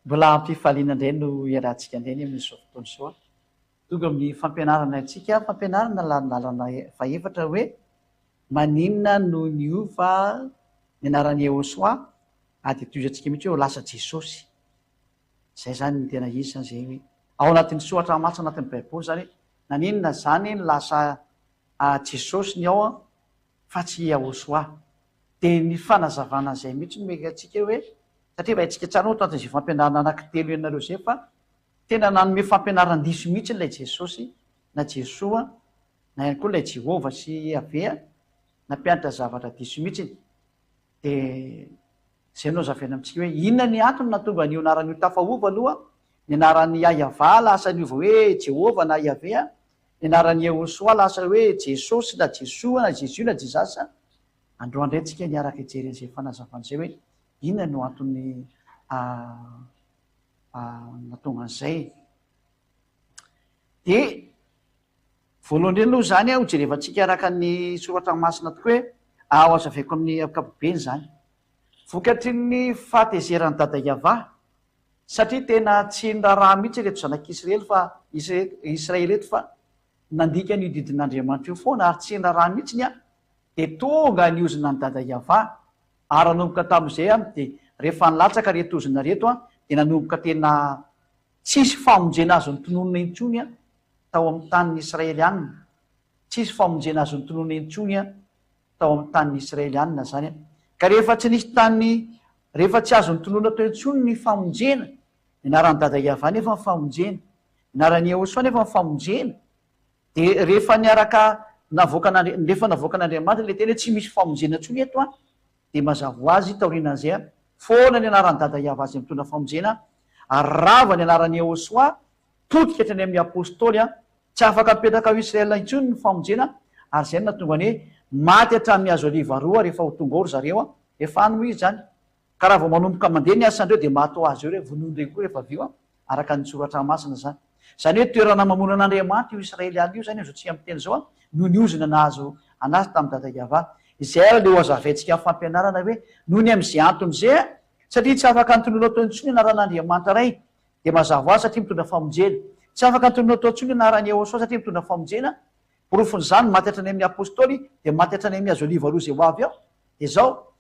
mbola ampifaliana indray no iarahantsika indray ny amin'izao fotoana izao a tonga amin'ny fampianarana antsika fampianarana lalana faefatra hoe maninona no niova ny anaran'ny Ehosoa de toizantsika mihitsy hoe ho lasa Jesosy. Zay zany ny tena izy zany zay hoe ao anatin'ny soratra masina anatin'ny baiboly zany naninona zany ny lasa Jesosy ny ao a fa tsy Ehosoa. De ny fanazavana zay mihitsy no meka atsika hoe satria vaitsika tsara ohatra an'izay fampianarana anankitelo ianareo zay fa tena nanome fampianaran-diso mihitsy ilay Jesosy na Jesoa na ihany koa ilay Jehova sy Avea nampianatra zavatra diso mihitsy. De zay no zavena amintsika hoe inona ny antony na tonga ny anaran'io tafaova aloha ny anaran'ny Yahva lasa niova hoe Jehova na Yahve, ny anaran'ny Ehosoa lasa hoe Jesosy na Jesoa na Jesu na Jesasa. Androandray tsika niaraka ijery an'izay fanazavana zay hoe inona no antony natonga an'izay. De voalohany indrindra aloha zany ho jerevantsika araka ny soratra masina tokoa hoe ao azaveko amin'ny ankapobeny zany vokatry ny fahatezeran'ny dada Yahva satria tena tsy niraharaha mihitsy reto zanak'Israely fa Israely eto fa nandika ny didin'Andriamanitra io foana ary tsy niraharaha mihitsy ny a de tonga niozina ny dada Yahva ary nanomboka tamin'izay a de rehefa nilatsaka retozina reto a de nanomboka tena tsisy famonjena azo ny tononona intsony a tao amin'ny tanin'ny Israelianina, tsisy famonjena azo ny tononona intsony a tao amin'ny tanin'ny Israelianina zany a. Ka rehefa tsy nisy rehefa tsy azo ny tononona tao intsony ny famonjena, anaran'ny dada Yahva nefa ny famonjena, anaran'ny Ehosoa nefa ny famonjena, de rehefa niaraka nefa navoaka an'Andriamanitra le tena hoe tsy misy famonjena intsony eto a de mazava ho azy taorianan'izay a foana ny anaran'ny dada Yahva zay mitondra famonjena ary rava ny anaran'ny Ehosoa todika hatrany amin'ny apôstôly a tsy afaka mipetraka ao Israela intsony ny famonjena ary zay no natonga ny hoe maty hatramin'ny azo oliva roa rehefa ho tonga ao ry zareo a efa ano izy zany ka raha vao manomboka mandeha ny asandreo de maty ho azy eo re vonondreny koa rehefa vio a araka ny soratra masina zany. Zany hoe toerana mamonana Andriamanitra io Israeliana io zany azo tsy amin'ny teny zao a no niozina nahazo anazy tamin'ny dada Yahva. Izay ary le ho azavaintsika amin'ny fampianarana hoe nohony amin'izay antony zay a satria tsy afaka nytonona atao intsony anaran'Andriamanitra ray de mazava ho azy satria mitondra famonjena, tsy afaka nytonona atao intsony anaran'ny Ehosoa satria mitondra famonjena, porofon'izany maty hatrany amin'ny apôstôly de maty hatrany amin'ny azo oliva roa zay ho avy ao de zao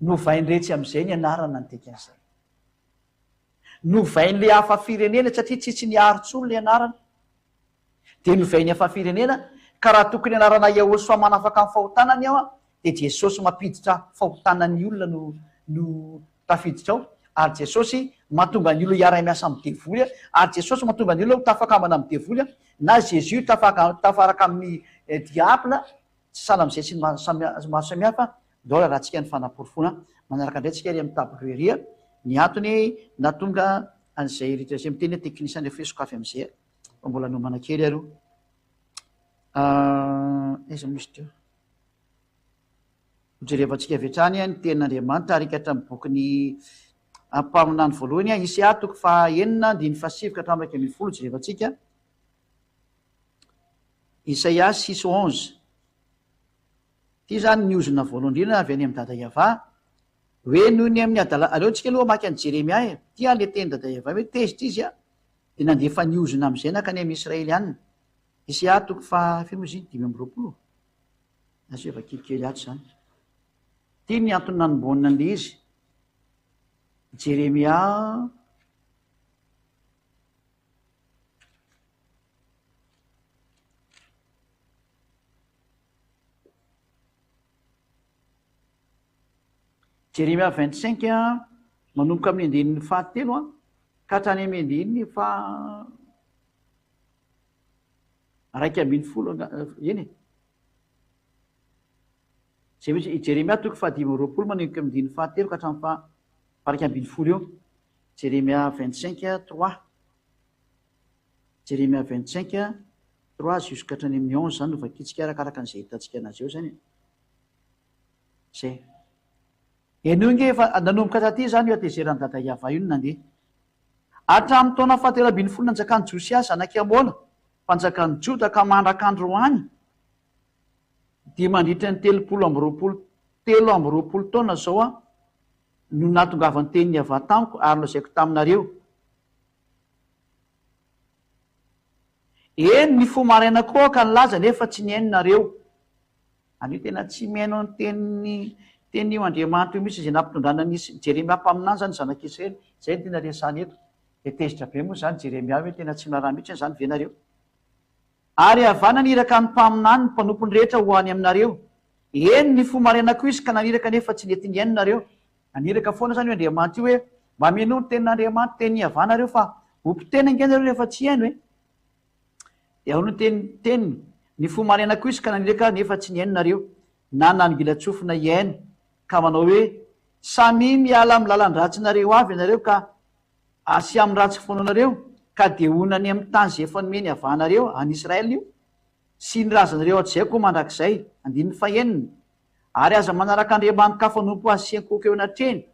novain'iretsy amin'izay ny anarana ny dikan'izay novain'le hafa firenena satria tsitsy niarotsolo le anarana de novain'ny hafa firenena ka raha tokony anarana Ehosoa manafaka amin'ny fahotanany ao a de Jesosy mampiditra fahotanan'ny olona no tafiditra ao ary Jesosy mahatonga ny olona hiara-miasa amin'ny devoly ary Jesosy mahatonga ny olona ho tafakamana amin'ny devoly na Jésus tafaraka amin'ny diable tsy sahala amin'izay sy maro samihafa dao raha tsika ny fanaporofona manaraka indray tsika ry amin'ny tableria ny antony natonga an'izay rehetra zay miteny hoe teknisany rehefa sokafy amin'izay fa mbola nomana kely aro aiza misy teo hojerevantsika avetrany ny tenin'Andriamanitra arika hatramin'ny bokyny ampaminany voalohany a Isia toko faha 9:7 ka hatramin'ny 10 jerevantsika Isaia 6:11 ty zany niozina voalohany indrindra avy any amin'ny dada Yahva hoe noho ny amin'ny aleontsika aloha maky any Jeremia ty a le teny dada Yahva hoe tezitra izy a de nandefa niozina amin'izay nakany amin'ny Israelianina. Isia toko faha 5:20 azo efa kelikely ato zany ty ny antony nanomboana an'le izy Jeremia Jeremia 25 a manomboka amin'ny andinin'ny fahatelo a ka hatrany amin'ny andininy raiky ambin'ny folo eny zay misy Jeremia toko faha 5:20 manomboka amin'ny andin'ny fahatelo ka hatramin'ny raiky ambin'ny folo eo. Jeremia 25:3 Jeremia 25:3 jusqu'à hatrany amin'ny 11 zany novakitsika arakaraka an'izay hitantsika anazy eo zany zay enonge efa nanomboka taty zany io atezeran'ny dada Yahva io no nandeha hatramin'ny taona fahatelo ambin'ny folo nanjakan'ny Josia zanaky Amona mpanjakan'ny Joda ka mandrak'andro any de mandritra ny 320 taona zao a no nahatongavany teniny avy tamiko ary lazaiko taminareo. Eny ny fo maraina koa ka nilaza nefa tsy niaininareo. Anio tena tsy miaino ny teny io Andriamanitra io mihitsy izay nampitondrana nisy Jeremia mpaminany zany zanak'Israely. Zay ny tena resany eto. De tezitra be moa zany Jeremia hoe tena tsy miarah mihitsy zany venareo. Ary avana niraka ny mpaminany ny mpanompony rehetra ho any aminareo. Eny ny fo marainako izy ka naniraka nefa tsy nety niaininareo. Naniraka foana zany io Andriamanitra io hoe mba mino ny tenin'Andriamanitra teny avanareo fa ompitena ingenareo rehefa tsy haino e. De ao no teniny ny fo marainako izy ka naniraka nefa tsy niaininareo. Na nangilatsofina iaino ka manao hoe samy miala amin'ny lalan-dratsinareo avy ianareo ka asy amin'ny ratsy foananareo ka de onany amin'ny tany zay efa nomeny avanareo any Israely io sy ny razanareo hatrizay koa mandrakizay. 9. Ary aza manaraka Andriamanitra ka fanompo asiankoka eo anatreny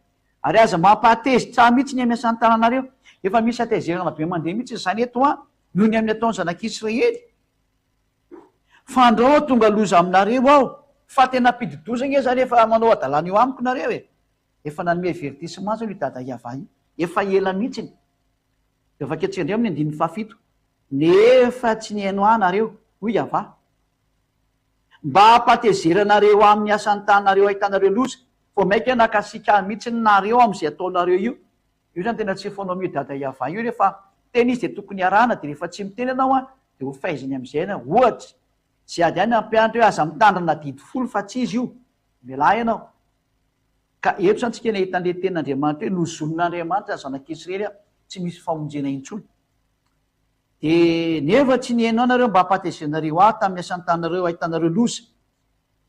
ary aza mampahatezitra mihitsy ny amiasany tananareo. Efa misy atezerana be mandeha mihitsy zany eto noho ny amin'ny ataony zanak'Israely. Fandrao tonga loza aminareo ao fa tena ampididozana zany efa manao adalana eo amiko nareo e. Efa nanome avertissement zany io dada Iava io. Efa ela mihitsy. De vaketrika indray amin'ny 7. Nefa tsy niaino anareo hoy Iava. Mba hampatezeranareo amin'ny asan'ny tananareo ahitanareo loza. Fo maika nakasika mihitsy nareo amin'izay ataonareo io. Io zany tena tsy fonao mio dada Iava io rehefa teny izy de tokony arahana de rehefa tsy miteny anao de ho faizany amin'izay ohatra. Tsy ady any ampianatra hoe aza mitandrana didy folo fa tsy izy io. Mialahy ianao. Ka eto zany tsika nahita an'le tenin'Andriamanitra hoe nozonon'Andriamanitra zanak'Israely tsy misy famonjena intsony. De nefa tsy niaino anareo mba hampatezernareo tamin'ny asan'ny tananareo ahitanareo loza.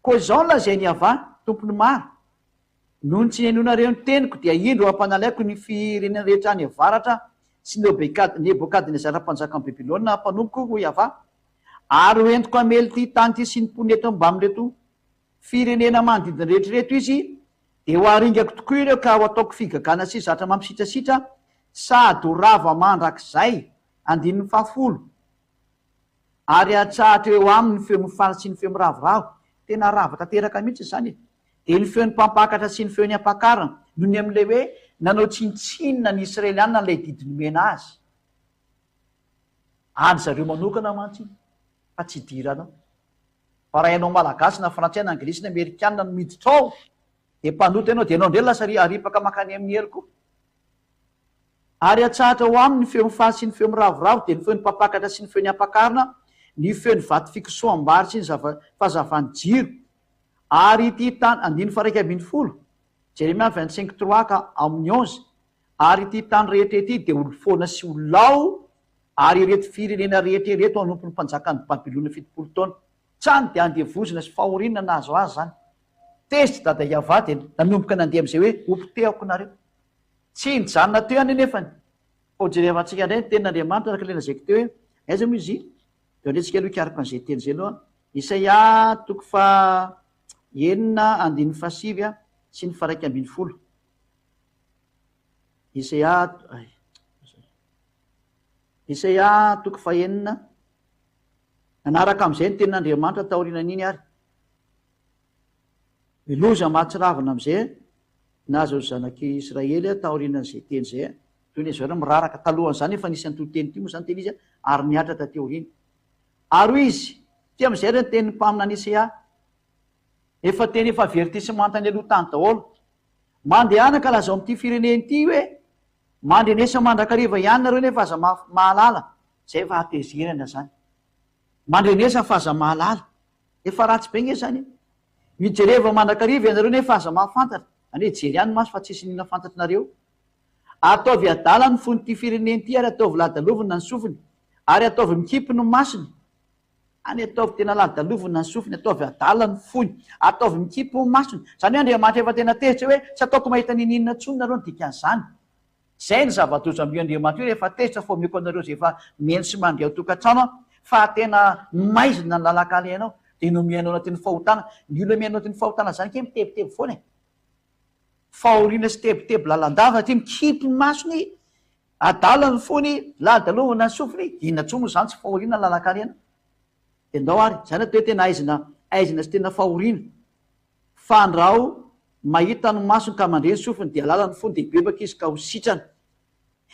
Koa zao lazainy Iava tompony maro. Noho ny tsy niainonareo ny teniko dia indro hampanalaiko ny firenena rehetra any avaratra sy Nebokadnezara mpanjaka ny Babilôna mpanompoka hoy Iava. Ary hoentiko amely ty tany ty sy ny mponeto mba amin'reto firenena manodidina rehetrarehetra izy de ho aringako tokoa ireo ka ho ataoko figagana sy zatra mampisitrasitra sady ho rava mandrakizay. 10. Ary atsahatra eo aminy ny feo mifana sy ny feo miravoravo. Tena rava tanteraka mihitsy zany. De ny feon'ny mpampakatra sy ny feon'ny ampakarana noho ny amin'ilay hoe nanao tsintsinina ny Israelianina n'ilay didinymena azy. Any zareo manokana mantsy fa tsy diranao. Fa raha ianao malagasy na frantsay na anglisy na amerikanina no miditra ao de mpanota ianao de ianao ndray lasa aripaka makany amin'ny hery koa. Ary atsahatra ho aminy ny feo mifana sy ny feo miravoravo de ny feon'ny mpampakatra sy ny feon'ny ampakarana ny feon'ny vato fikisoam-bary sy ny fahazavany jiro. Ary ity tany 9. Jeremia 25:3 ka amin'ny 11. Ary ity tany rehetra ety de olo foana sy olao ary ireto firenena rehetra ireto anompony mpanjakany Babilôna 70 taona. Tsany de andevozina sy fahorinana nazo azy zany. Tezitra dada Iava de nanomboka nandeha am'izay hoe ompiteako nareo. Tsy nijanona teo any nefany. O jerevantsika indray ny tenin'Andriamanitra araka le lazaiko teo hoe aiza moa izy de ndretsika aloha ikaraka an'izay teny zay aloha. Isaia 9:7 sy ny 1:10. Isaia 9:7 nanaraka am'izay ny tenin'Andriamanitra taorianan'iny ary. Miloza mahatsiravana am'izay nazo zanaky Israely taorianan'izay teny zay. Toy ny zareo miraraka talohan'izany efa nisy an'ity teny ity moa zany teny izy ary niatra tateo aoriana. Ary izy ty am'izay ny teny mpaminany Isaia. Efa teny efa avertissement tany aloha tany daholo. Mandehana ka lazao amin'ity fireneny ity hoe mandrenesa mandrakariva ihany nareo nefa aza mahalala. Zay efa atezerana zany. Mandrenesa fa aza mahalala. Efa ratsy be nge zany. Mijereva mandrakariva ianareo nefa aza mahafantatra. Ane jery ihany maso fa tsisy nina fantatrinareo. Ataovy adala ny fony ty fireneny ty ary ataovy ladalovina ny sofiny. Ary ataovy mikipy ny masiny. Any ataovy tena ladalovina ny sofiny, ataovy adala ny fony, ataovy mikipy ny masiny. Zany hoe Andriamanitra efa tena tezitra hoe tsy ataoko mahita nininona tsony nareo ny dikan'izany. Zay ny zava-doza amin'ny Andriamanitra hoe rehefa tezitra fo meko anareo zay efa mihaino sy mandeha ao tokantrano fa tena maizina ny lalakala ianao de no mihaino anatin'ny fahotana. Ny olona mihaino anatin'ny fahotana zany ke mitebiteby foana e. Fahoriana sy tebiteby lalandava ty mikipy ny masony, adala ny fony, ladalovina ny sofiny, inona tsony moa zany tsy fahoriana ny lalakala ianao. De ndao ary zany atao hoe tena aizina sy tena fahoriana. Fandrao mahita no masony ka mandreny sofiny dia lalany fony de bebaka izy ka ho sitrana.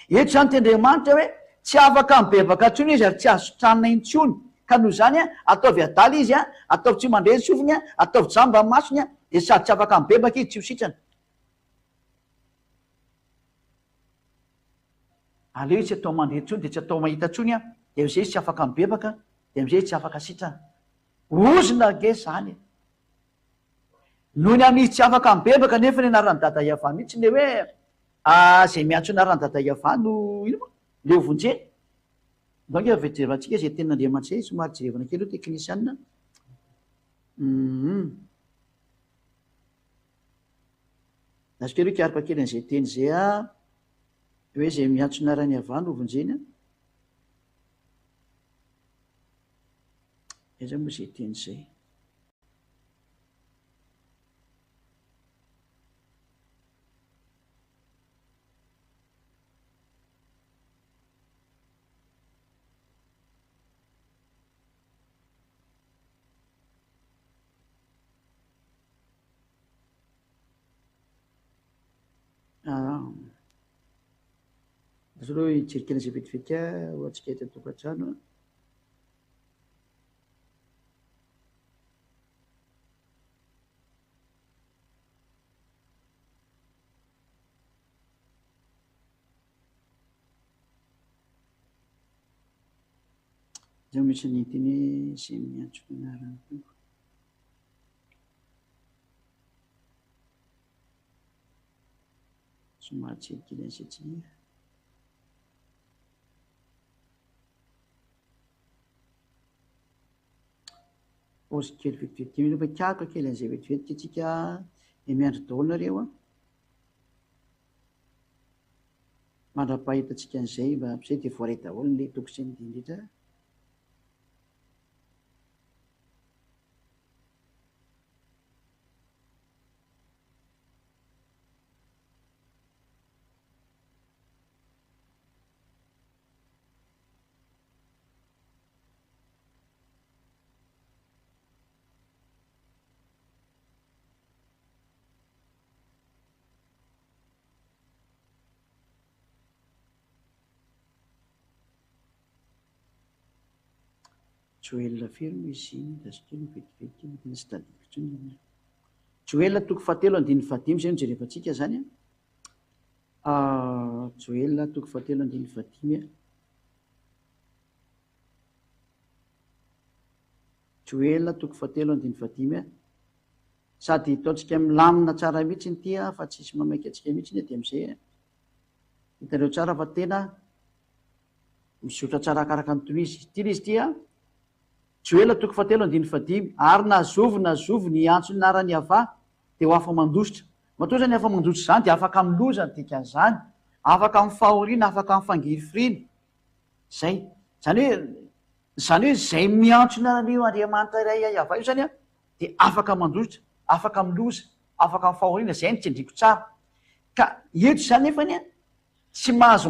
Eto zany tendriamanitra hoe tsy afaka mibebaka ntsony izy ary tsy azo tranona intsony, ka noho zany ataovy adala izy ataovy tsy mandreny sofiny ataovy jamba masony de sady tsy afaka mibebaka izy tsy ho sitrana. aleo izy tsy atao mandreny ntsony de tsy atao mahita ntsony de am'izay izy tsy afaka mibebaka de am'izay izy tsy afaka sitrana. Ozona ge zany noho ny amin'izy tsy afaka mibebaka nefa ny anaran'ny dada Iavà mihitsy le hoe zay miantso anaran'ny dada Iavà no ino moa le ovonjeny. Donc avejerevantsika zay tenin'Andriamanitra zay somary jerevana kely io teknisiana. Nasika aloha ikarika kely an'izay teny zay hoe zay miantso anaran'ny Iavà no ovonjeny aiza moa zay teny zay. Azo aloha hijerikely an'izay vetivety ho antsika eto an-tokantrano. Zay misy nyteny zay miantso ny anarany tompo. Somary jerikely an'izay tsy ozy kely vetivety kely fa kiaka kely an'izay vetivety tsika miandry daholo nareo mandra-pahitatsika an'izay mba am'izay de voaray daholo le toko sy ny indrindra. Joel firy izy dasykely vetivety mety sy tadidiko ntsony. Joel toko fahatelo andiny fadimy zay no jerevantsika zany Joel toko fahatelo andiny fadimy Joel toko fahatelo andiny fadimy sady ataontsika milamina tsara mihitsy ny tia fa tsisy mamaika atsika mihitsy de am'izay hitanareo tsara fa tena mizotra tsara akaraka ny tohizy tia izy tia Joel toko fahatelo andiny fadimy ary nazovy ny antso ny anaran'ny Iavà de ho afa mandositra. Matoa zany afa mandositra zany de afaka milozana dikan'izany, afaka mifahoriana, afaka mifangirifirina zay. Zany hoe zay miantso ny anaran'io Andriamanitra iray Iavà io zany de afaka mandositra, afaka miloza, afaka mifahoriana, zay no tsendriko tsara. Ka eto zany nefany tsy mahazo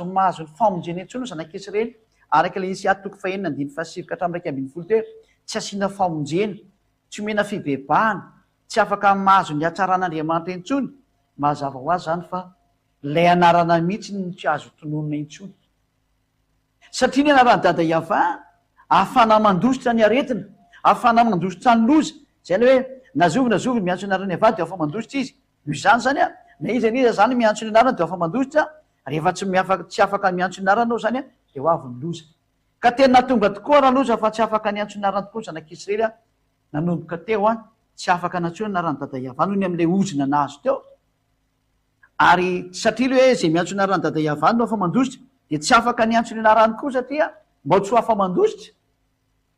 ny famonjena intsony zanak'Israely araka ilay Isaiah toko fahenina andiny fahasivy ka hatramin'ny 1:20 teo tsy asiana famonjena, tsy omena fibebahana, tsy afaka mahazo ny hatsaran'Andriamanitra intsony. Mazava ho azy zany fa lay anarana mihitsy no tsy azo tononona intsony. Satria ny anaran'ny dada Iavà ahafana mandositra ny aretina, ahafana mandositra ny loza. Zay hoe nazovy miantso ny anaran'ny Iavà de afa mandositra izy. Izany zany na iza niza zany miantso ny anarana de afa mandositra, rehefa tsy afaka miantso ny anarana zany de ho avy ny loza. Ka tena tonga tokoa raha loza fa tsy afaka niantso ny anarana tokoa zanak'Israely nanomboka teo tsy afaka nantsona ny anaran'ny dada Iavà noho ny am'ilay ozona nazo teo. Ary satria le hoe zay miantso ny anaran'ny dada Iavà no afa mandositra de tsy afaka niantso ny anarany koa satria mba tsy ho afa mandositra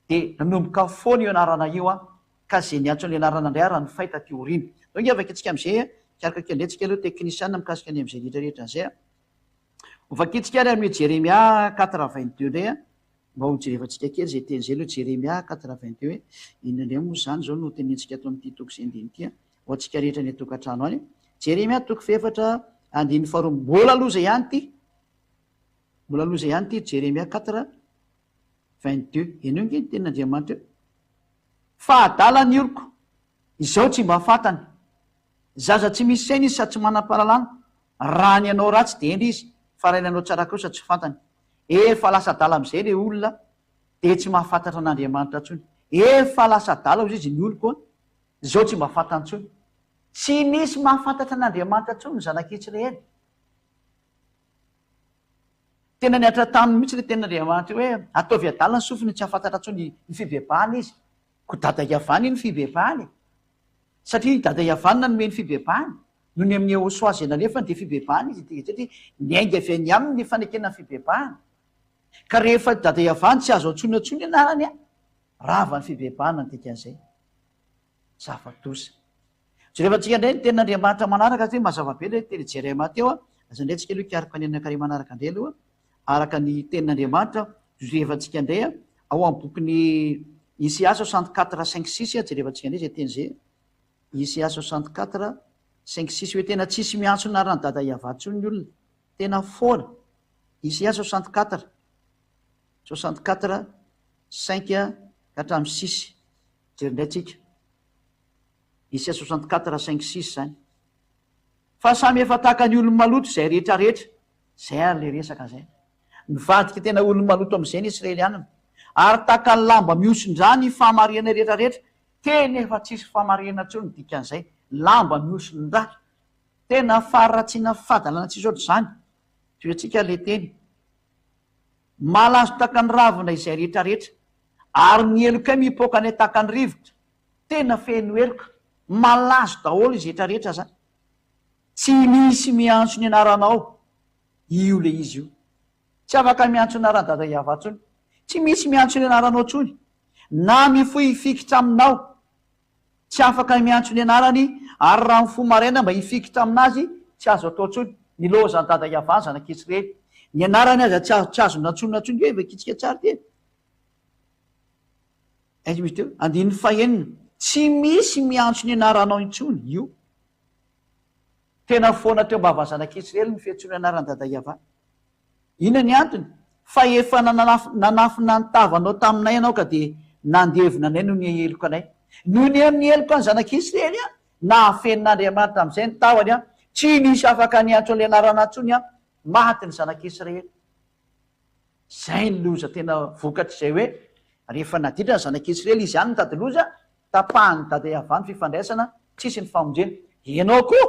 de nanomboka foana io anarana io ka zay niantso ny anarana indray raha ny fahita ty orina. Donc afaka antsika am'izay kiaraka kely antsika aloha teknisiana mikasika ny am'izay rehetrarehetra an'izay. Ovakitsika ary amin'ny Jérémia 4:22 indray mba ho jerevantsika kely zay teny zay aloha Jérémia 4:22 hoe inona indray moa zany zao no tenentsika ato amin'ity toko sy andiny ity ho antsika rehetra ny atokantrano any. Jérémia toko fefatra andiny faharoa mbola loza ihany ity Jérémia 4:22 eny nge ny tenin'Andriamanitra fa adala ny oroko izao tsy mba fantany zaza tsy misy saina izy sady tsy manam-pahalalana raha ny anao ratsy de endry izy fa raha ny anao tsara kosa tsy fantany efa lasa dala am'izay le olona de tsy mahafantatra an'Andriamanitra ntsony efa lasa dala ozy izy ny olo koa zao tsy mba fantany ntsony tsy misy mahafantatra an'Andriamanitra ntsony ny zanak'Israely tena niatra taminy mihitsy le ten'Andriamanitra hoe ataovy adala ny sofiny tsy hahafantatra ntsony ny fibebahana izy ko dada Iavana iny fibebahany satria dada Iavana nomeny fibebahany no ny amin'ny Hosoazy nalefany de fibebahany izy satria niainga avy any aminy fanekena fibebahana ka rehefa dada Iavana tsy azo antsoinantsony anarany a rava ny fibebahana ny dikan'izay zava-doza so rehefa tsika indray ny ten'Andriamanitra manaraka ty mazava be le teny Jeremia teo a aza indray tsika aloha kiaraka ny anakare manaraka indray aloha araka ny ten'Andriamanitra rehefa tsika indray a ao amin'ny bokyny Isaia 64:5-6 jerevantsika indray zay teny zay Isaia 64:5-6 hoe tena tsisy miantso narany dada Iavatsony ny olona tena foana Isaia 64:5-6 jerindray tsika Isaia 64:5-6 zany fa samy efa tahaka ny olo maloto zay rehetrarehetra zay ary le resaka zay mivadika tena olo maloto am'izay ny Israelianina ary tahaka ny lamba miosondrany fahamarihana rehetrarehetra tena efa tsisy fahamarihana ntsony dikan'izay lamba miosondra tena faratsiana fadalana tsisy oatra zany toetsika le teny malazo tahaka ny ravina izay rehetrarehetra ary ny eloka mipoka ny tahaka ny rivotra tena feno eloka malazo daholo izy rehetrarehetra zany tsy misy miantso ny anaranao io le izy io tsy afaka miantso ny aran-dada Iavatsony tsy misy miantso ny anaranao tsony na mifoy ifikitra aminao tsy afaka miantso ny anarany ary raha ny fo maraina mba hifikitra aminazy tsy azo atao tsony ny lozany dada Iavana zanak'Israely ny anarany aza tsy azo nantsonina tsony hoe vakitsika tsara ty aiza misy teo 9 tsy misy miantso ny anaranao intsony io tena foana teo mba avazanak'Israely ny fiantsony anarany dada Iavana ina ny antony fa efa nanafina nitavanao taminay ianao ka de nandevina anay no ny eloko anay no ny amin'ny eloko any zanak'Israely a na afenin'Andriamanitra am'izay ny tahony a tsy nisy afaka niantso an'le anarana ntsony a maty ny zanak'Israely zay ny loza tena vokatra izay hoe rehefa naditra ny zanak'Israely izy any ny tady loza tapahany dada Iavana fifandraisana tsisy ny famonjena ianao koa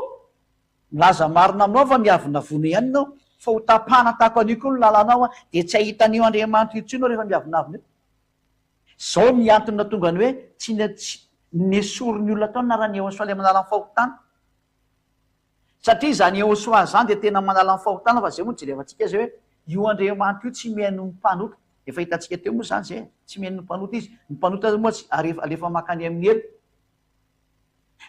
milaza marina aminao fa miavina vono ihany nao fa ho tapahana tahako anio koa no lalanao a de tsy ahitan'io Andriamanitra io tsynao rehefa miavinavina io zao ny antony tonga ny hoe tsy nesorony olona tao narany Ehosoa le manala ny fahotana satria zany Ehosoa zany de tena manala ny fahotana fa zay moa jerevantsika zay hoe io Andriamanitra io tsy mihaino ny mpanota efa hitantsika teo moa zany zay tsy mihaino ny mpanota izy ny mpanota moa alefa makany amin'ny elo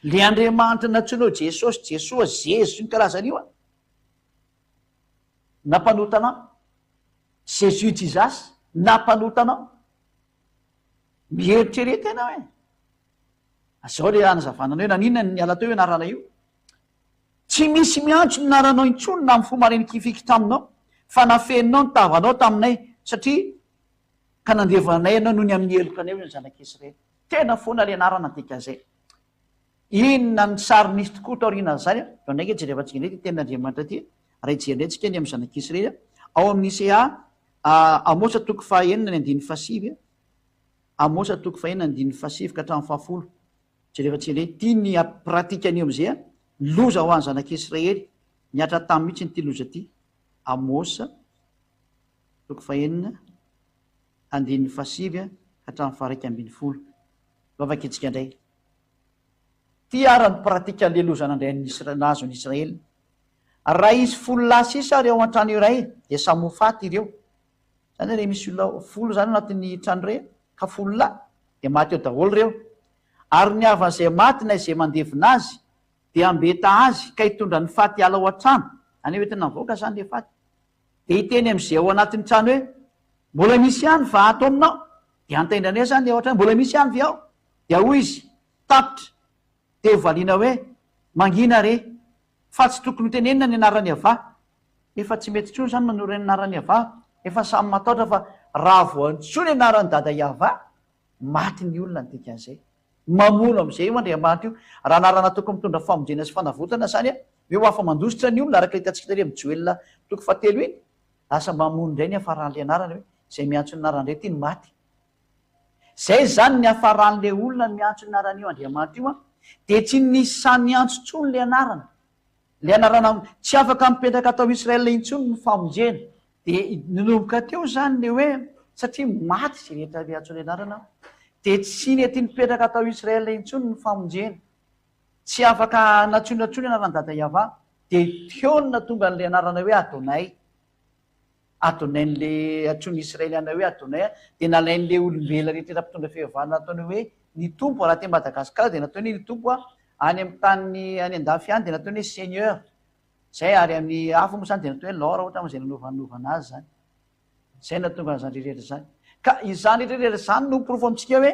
le Andriamanitra natsoinao Jesosy Jesoa Zezy ny karazan'io a nampanotanao Jésus Jesus nampanotanao mieritrerety ianao e azao le anazavana hoe nanina ny ala teo hoe narana io tsy misy miantso ny naranao intsony na mifomarenikifikitra aminao fa nafeninao ny tavanao taminay satria ka nandevanay ianao noho ny amin'ny eloka anay ho ny zanak'Israely tena foana le anarana dikan'izay inona ny sary nisy tokoa taorinan'izany a ndraiky jerevantsika indray ty ten'Andriamanitra ty raha ijerentsika ny amin'ny zanak'Israely ao amin'ny Isaia Amosa 9:9 Amosa 9:9 ka hatramin'ny 10 jerevantsika indray tia ny pratika an'io am'izay a loza ho any zanak'Israely niatra tamy mihitsy ny ty loza ty Amosa 9:9 ka hatramin'ny 11 vavakitsika indray ty ara-ny pratika an'le loza nandray nazo ny Israely raha izy folo lahy sisa ary ao an-trano iray de samofaty ireo zany re misy olona folo zany anatin'ny trano ray ka folo lahy de maty eo daholo reo ary ny avan'izay maty na izay mandevina azy de ambeta azy ka hitondra ny faty ala ao an-trano any hoe tena mivoaka zany le faty de hiteny am'izay ao anatin'ny trano hoe mbola misy ihany va ato aminao de antaindranay zany le ao an-trano mbola misy ihany vi ao de hoy izy tapitra de valiana hoe mangina re fa tsy tokony hotenenina ny anarany ava efa tsy mety tsony zany manoro ny anarany ava efa samy mataotra fa raha voantsoa ny anarany dada Iava maty ny olona ny dikan'izay mamono am'izay io andriamanitra io raha narana toko mitondra famonjena sy fanavotana zany a eo afa mandositra ny olona araka hitantsika tary amin'ny joelina toko fahatelo iny lasa mamono indray ny afaran'le anarana hoe zay miantso ny anarany indray ty ny maty zay zany ny afaran'le olona ny miantso ny anarana io andriamanitra io a de tsy nisy sany antso ntsony le anarana le anarana tsy afaka mipetraka atao israela intsony ny famonjena de ninomboka teo zany le hoe satria maty zay rehetra miantso ny anarana de tsy nety nipetraka atao israela intsony ny famonjena tsy afaka natsonatsony anarany-dada iava de teona tonga n'le anarana hoe adonay adonay n'le atsony israeliana hoe adonay a de nalain'le olombela rehetrera mpitondra fihevana nataony hoe ny tompo raha te madagasikara de nataony ny tompo a any amin'ny tany any andafy any de nataony hoe seigneur zay ary amin'ny afo moa zany de natao hoe lora ohatra am'zay nanovanovana azy zany zay natonga n'zany rehetrrehetra zany ka izany rehetrrehetra zany no porofo amitsika hoe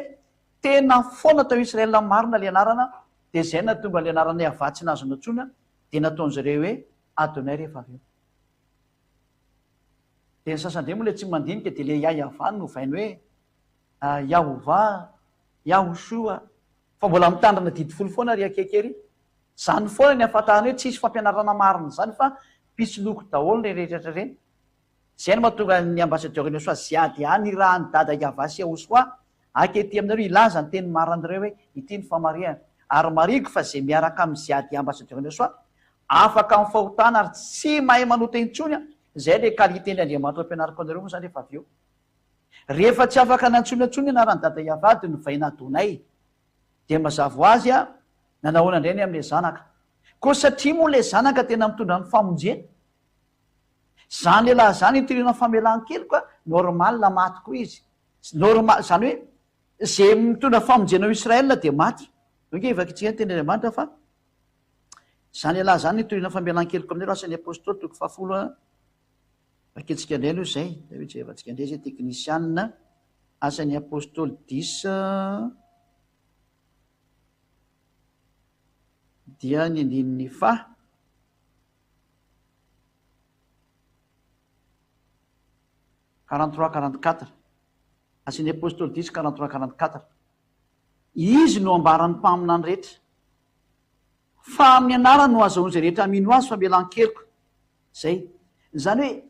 tena foana atao israela marina le anarana de zay natonga le anarana avatsy nazo natsona de nataon'zareo hoe adonay rehefa avy eo de ny sasandre moa le tsy mandinika de le iayavany no vainy hoe yahova yahosoa fa mbola mitandrana didifolo foana ry akekery zany foana ny afatahany hoe tsisy fampianarana marina zany fa pitsiloko daholo le rehetrrehetra reny zay no mahatonga ny ambasadeur ny soa ziady any raha ny dada iavasy ahosoa akety aminareo ilaza ny teny maran'reo hoe ity ny famariana ary mariko fa zay miaraka amin'ny ziady ambasadeur ny soa afaka amin'ny fahotana ary tsy mahay manota intsony a zay le kaliteny andriamanitra ampianarako anareo moa zany rehefa avy eo rehefa tsy afaka nantsonantsony anarany dada iavady no vaina adonay de mazavo azy a nanahoana indray ny am'le zanaka ko satria moa le zanaka tena mitondra ny famonjena zany lehilahy zany itoriana famelan-kely koa normal maty koa izy normal zany hoe zay mitondra famonjena ao israela de maty oke vakitsika ny teny andriamanitra fa zany lehilahy zany itoriana famelan-kely ko aminay ro asan'ny apôstoly toko fahafolo vaketsika indray aloha zay da hoe tsy evatsika indray zay teknisianina asan'ny apôstoly 10 dia ny andininy fa 43-44 asan'ny apôstoly 10 43-44 izy no ambarany mpaminany rehetra fa amin'ny anarany no azaony zay rehetra mino azy fa melan-keliko zay zany hoe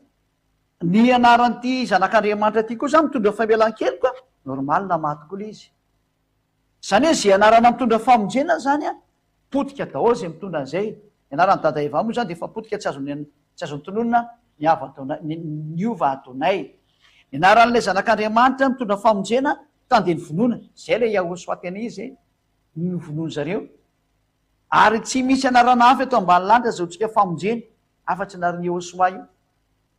ny anaran'ity zanak'andriamanitra ty koa zany mitondra famelan-keliko a normal maty koa le izy zany hoe zay anarana mitondra famonjena zany a potika daholo zay mitondra an'izay ianarany dada eva moa zany de efa potika tsy azony tononona niova adonay ianaran'lay zanak'andriamanitra mitondra famonjena tany de nyvonoana zay le iahosoatena izy nyvonoany zareo ary tsy misy anarana hafa eto ambany lanitra zao tsika famonjena afa-tsy anarany ehosoa io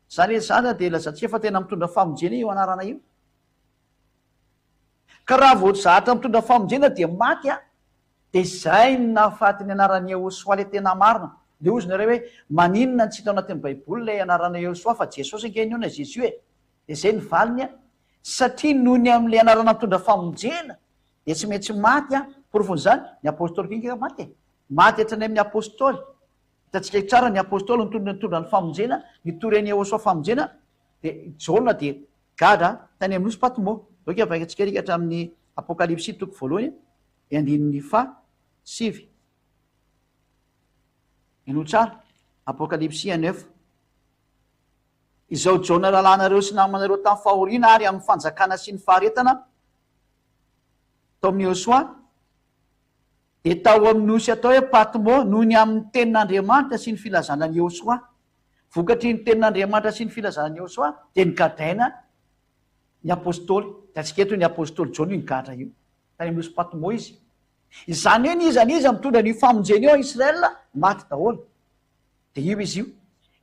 zany hoe zany de lazantsika fa tena mitondra famonjena io anarana io ka raha voatra zahatra mitondra famonjena de maty a de zay nafatiny anarany ehosoa le tena marina de ozy nareo hoe maninona ny tsy hita ao anatin'ny baiboly lay anarana ehosoa fa jesosy ankeny eo na jesu e de zay ny valiny a satria nohony am'le anarana mitondra famonjena de tsy maintsy maty a porofony zany ny apôstoly kinka maty e maty etrany amin'ny apôstoly hitantsika tsara ny apôstoly nitondra ny famonjena nitory any ehosoa famonjena de jaona de gada tany amin'ny nosy patmo oke avakantsika rika hatramin'ny apokalipsy toko voalohany de andininy fa sivy ino tsara apokalipsy 9 izao jaona rahalanareo sy namanareo tamin'ny fahoriana ary amin'ny fanjakana sy ny faharetana tao amin'ny ehosoa de tao amin'ny nosy atao hoe patmo noho ny amin'ny tenin'andriamanitra sy ny filazanany ehosoa vokatry ny tenin'andriamanitra sy ny filazanany ehosoa de nygadaina ny apôstoly de atsika eto ny apôstoly jaona io nygadra io tany amin'ny nosy patmo izy izany hoe nizaniza mitondra ny famonjena eo israela maty daholo de io izy io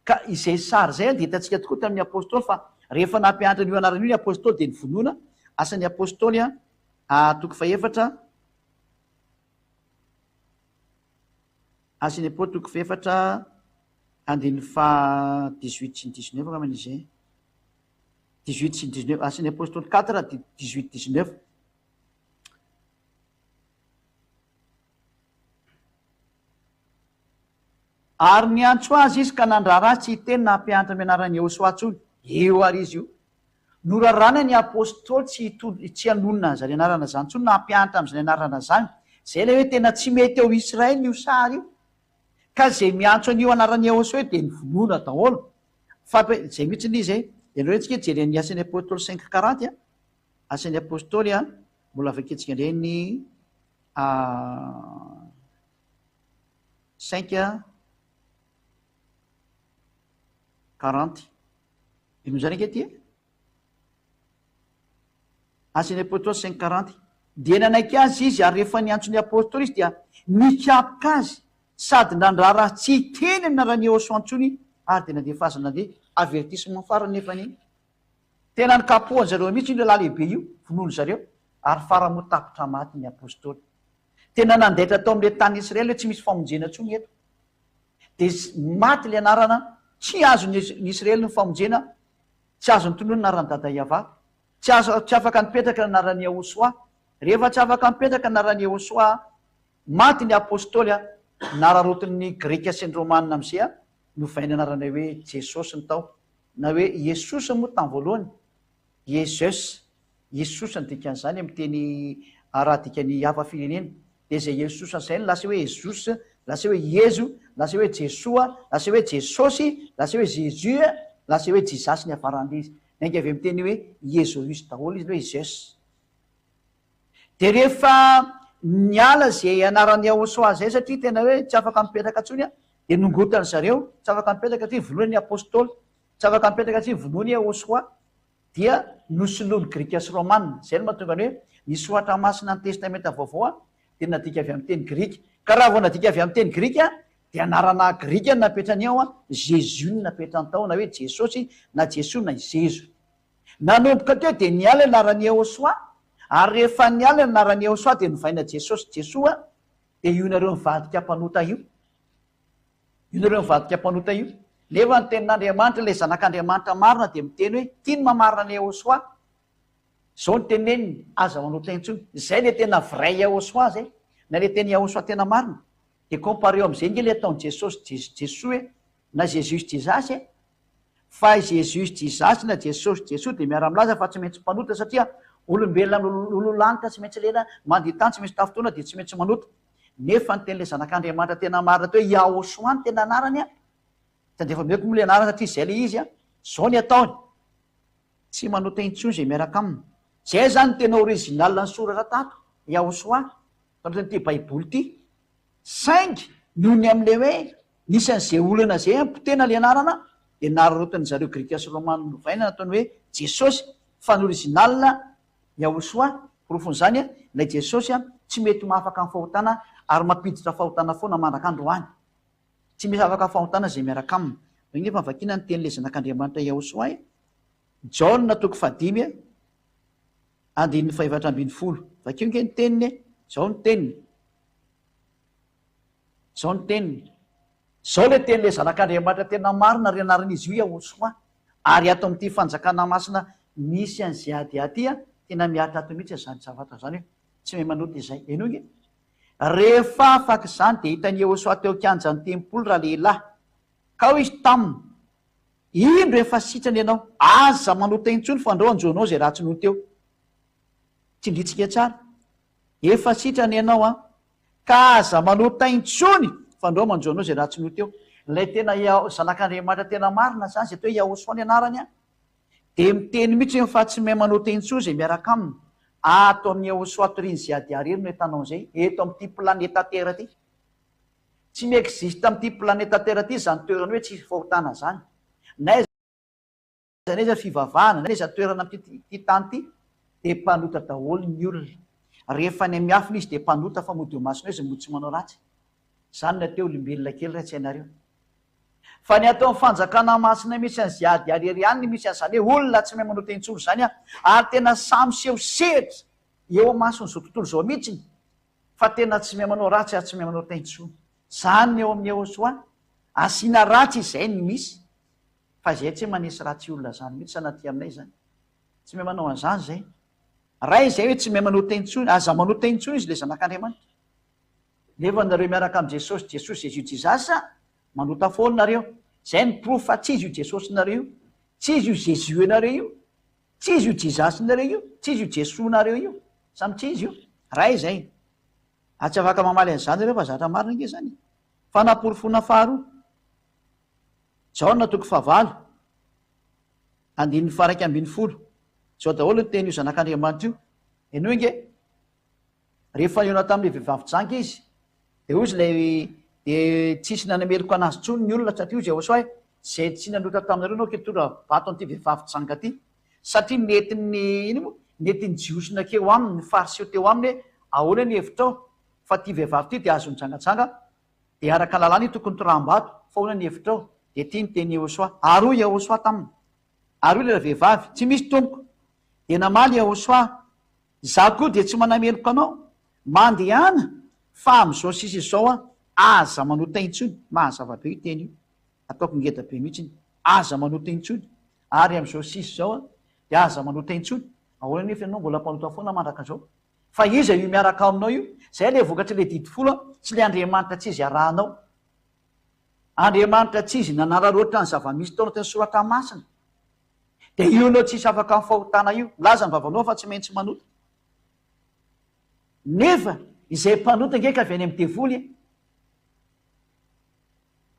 ka izay sary zay de hitantsika tokoa tamin'ny apôstoly fa rehefa nampianatra n'io anarana io ny apôstoly de nyvonoana asan'ny apôstoly toko faefatra asan'ny apôstoly toko faefatra andiny fa 18 sy ny 19 kaman'izay 18 sy ny 19 asan'ny apôstoly 4 18 19 ary niantso azy izy ka nandrara tsy hiteny nampianatra mianarany ehosoa ntsony eo ary izy io norarana ny apôstôly tsy anonona zany anarana zany tsony na ampianatra am'zany anarana zany zay le hoe tena tsy mety eo Israely io sary io ka zay miantso an'io anarany Iehosoa de ny vonoana daholo zay mihitsy izy ianareo tsika jere ny asan'ny apôstôly 5:40 asan'ny apôstôly mbola avaketsika indray ny 5:40 ino zany anke ty asan'ny apôstôly 5:40 dia nanaiky azy izy ary rehefa niantsony apôstôly izy dia nikapoka azy sady nandraraha tsy teny aminarany Iehosoa antsony ary de nandeha fazana nde avertissement farany nefany tena nikapohany zareo mihitsy io lehilahy lehibe io vonono zareo ary faramotapitra maty ny apôstôly tena nandaitra tao am'le tany Israely hoe tsy misy famonjena ntsony eto de maty le anarana tsy azo ny Israely ny famonjena tsy azo ny tonoana narany dada Iava tsy afaka nipetraka narany Iehosoa rehefa tsy afaka nipetraka narany Iehosoa maty ny apôstôly nararotin'ny greka sy ny romanina am'zay novainy anarana hoe jesosy ny tao na hoe jesosy moa tamy voalohany jesosy ny dikan'zany am'teny raha dikany hafa firenena de zay jesosy zay ny lasa hoe jesosy lasa hoe jezo lasa hoe jesoa lasa hoe jesosy lasa hoe jésus lasa hoe jizasy ny avarandry izy nainga avy am'teny hoe jezoisy daholo izy hoe jesosy de rehefa niala zay anarany Iehosoa zay satria tena hoe tsy afaka mipetraka ntsony de nongotany zareo tsy afaka mipetraka tsy vonoany ny apôstôly tsy afaka mipetraka tsy vonoany Iehosoa dia nosoloany grika sy romanina zay no mahatonga ny hoe nisoatra masina ny testamenta vaovao de nadika avy am'teny grika ka raha vao nadika avy am'teny grika de anarana grika ny napetrany ao jésus ny napetrany tao na hoe jesosy na jesoa na zezo nanomboka teo de niala anarany Iehosoa ary rehefa niala anarany Iehosoa de novaina jesosy jesoa de io nareo mivadika mpanota io nefa ny tenin'Andriamanitra le zanak'Andriamanitra marina de miteny hoe tiany mamarina ny Iehosoa zao ny teneniny aza manota intsony zay le tena vrai Iehosoa zay na le teny Iehosoa tena marina de compare eo am'zay nge le ataony jesosy jesoa na jésus jizasy fa jésus jizasy na jesosy jesoa de miara milaza fa tsy maintsy mpanota satria olombelona ololanitra tsy maintsy lena mandeha tany tsy maintsy tafotoana de tsy maintsy manota nefa ny tenyle zanak'Andriamanitra tena marina teo Iehosoa ny tena anarany tandefa meko moa le anarany satria zay le izy zao ny ataony tsy manota intsony zay miaraka aminy zay zany tena original ny soratra tato Iehosoa tanotan'ity baiboly ty saingy noho ny am'le hoe nisan'zay olana zay ampitena le anarana de nararotany zareo grika sy romanina novaina nataony hoe jesosy fa ny original Iehosoa porofon'zany la jesosy tsy mety mahafaka ny fahotana ary mampiditra fahotana foana mandrak'androany tsy misy afaka fahotana zay miaraka aminy nefa vakina ny tenyle zanak'Andriamanitra Iehosoa Jaona 5:5 vakio nge ny teniny zao ny teniny zao le tenyle zanak'Andriamanitra tena marina ry anaran'izy io Iehosoa ary ato am'ty fanjakana masina misy an'zay adiady tena miaritra ato mihitsy zany zavatra zany tsy mahay manota izay enonge rehefa afaky zany de hitany Iehosoa teo kianjany tempoly raha lehilahy ka ho izy taminy indro efa sitrany ianao aza manota intsony fa andreo anjonao zay raha tsy no teo tsindritsika tsara efa sitrany ianao ka aza manota intsony fa andreo manjonao zay raha tsy no teo lay tena zanak'Andriamanitra tena marina zany zay teo Iehosoa ny anarany de miteny mihitsy fa tsy mahay manota intsony zay miaraka aminy ato amin'ny Iehosoa toriny zay adiary no etanao zay eto am'ty planeta tera ty tsy miexiste am'ty planeta tera ty zany toerana hoe tsy fahotana zany naiza fivavahana naiza toerana am'ty tany ty de mpanota daholo ny olona rehefa ny amiafina izy de mpanota fa mody masina hoe zay mody tsy manao ratsy zany nateo olombelona kely ratsy ianareo fa ny atao fanjakana masina misy an'zay adiary ihany misy an'zany hoe olona tsy mahay manota intsony zany ary tena samy seho sehitra eo masony zao tontolo zao mihitsiny fa tena tsy mahay manao ratsy ary tsy mahay manota intsony zany eo amin'ny Iehosoa asina ratsy izay ny misy fa zay tsy manisy ratsy olona zany mihitsy sanaty aminay zany tsy mahay manao an'zany zay raha izay hoe tsy mahay manota intsony aza manota intsony izy le zanak'Andriamanitra nefa nareo miaraka am' jesosy jésus jizasa manota foana nareo zay ny prof fa tsy izy io jesosy nareo io tsy izy io jésus nareo io tsy izy io jezasinareo io, tsy izy io jesonareo io, samy tsy izy io raha izay atsy afaka mamaly an'izany zareo fa zatra marina nge zany fa naporofona faharoa Jaona 9:9 zao daholo ny teny io zanak'Andriamanitra io eno nge rehefa iona tamin'le vehivavy janky izy de ozy lay de tsisy nanameriko anazy tsony ny olona satria ozy ahosoa zay tsy nanota taminareo nao ketora vato an'ity vehivavy janka ty satria netiny iny mo netiny jiosina keo aminy fariseo teo aminy ahoana ny hevitrao fa ty vehivavy ty de azony jangajanga de araka lalàna i tokony toram-bato fa ahoana ny hevitrao de ty ny teny Ahosoa aroy Ahosoa taminy aroy lera vehivavy tsy misy tompoko de namaly Ahosoa za koa de tsy manameriko anao mandehana fa am'izao sisy izao aza manota intsony mahazavabe io teny io ataoko ngeda be mihitsiny aza manota intsony ary am'izao sisy zao de aza manota intsony ahoana nefa ianao mbola mpanota foana mandraka zao fa iza io miaraka aminao io zay le vokatra le didifolo tsy le Andriamanitra tsy izy arahanao Andriamanitra tsy izy nanararoatra ny zava-misy tao anatin'ny soratra masina de ionao tsisy afaka amin'ny fahotana io laza ny vavanao fa tsy maintsy manota nefa izay mpanota ngeka avy any amin'ny devoly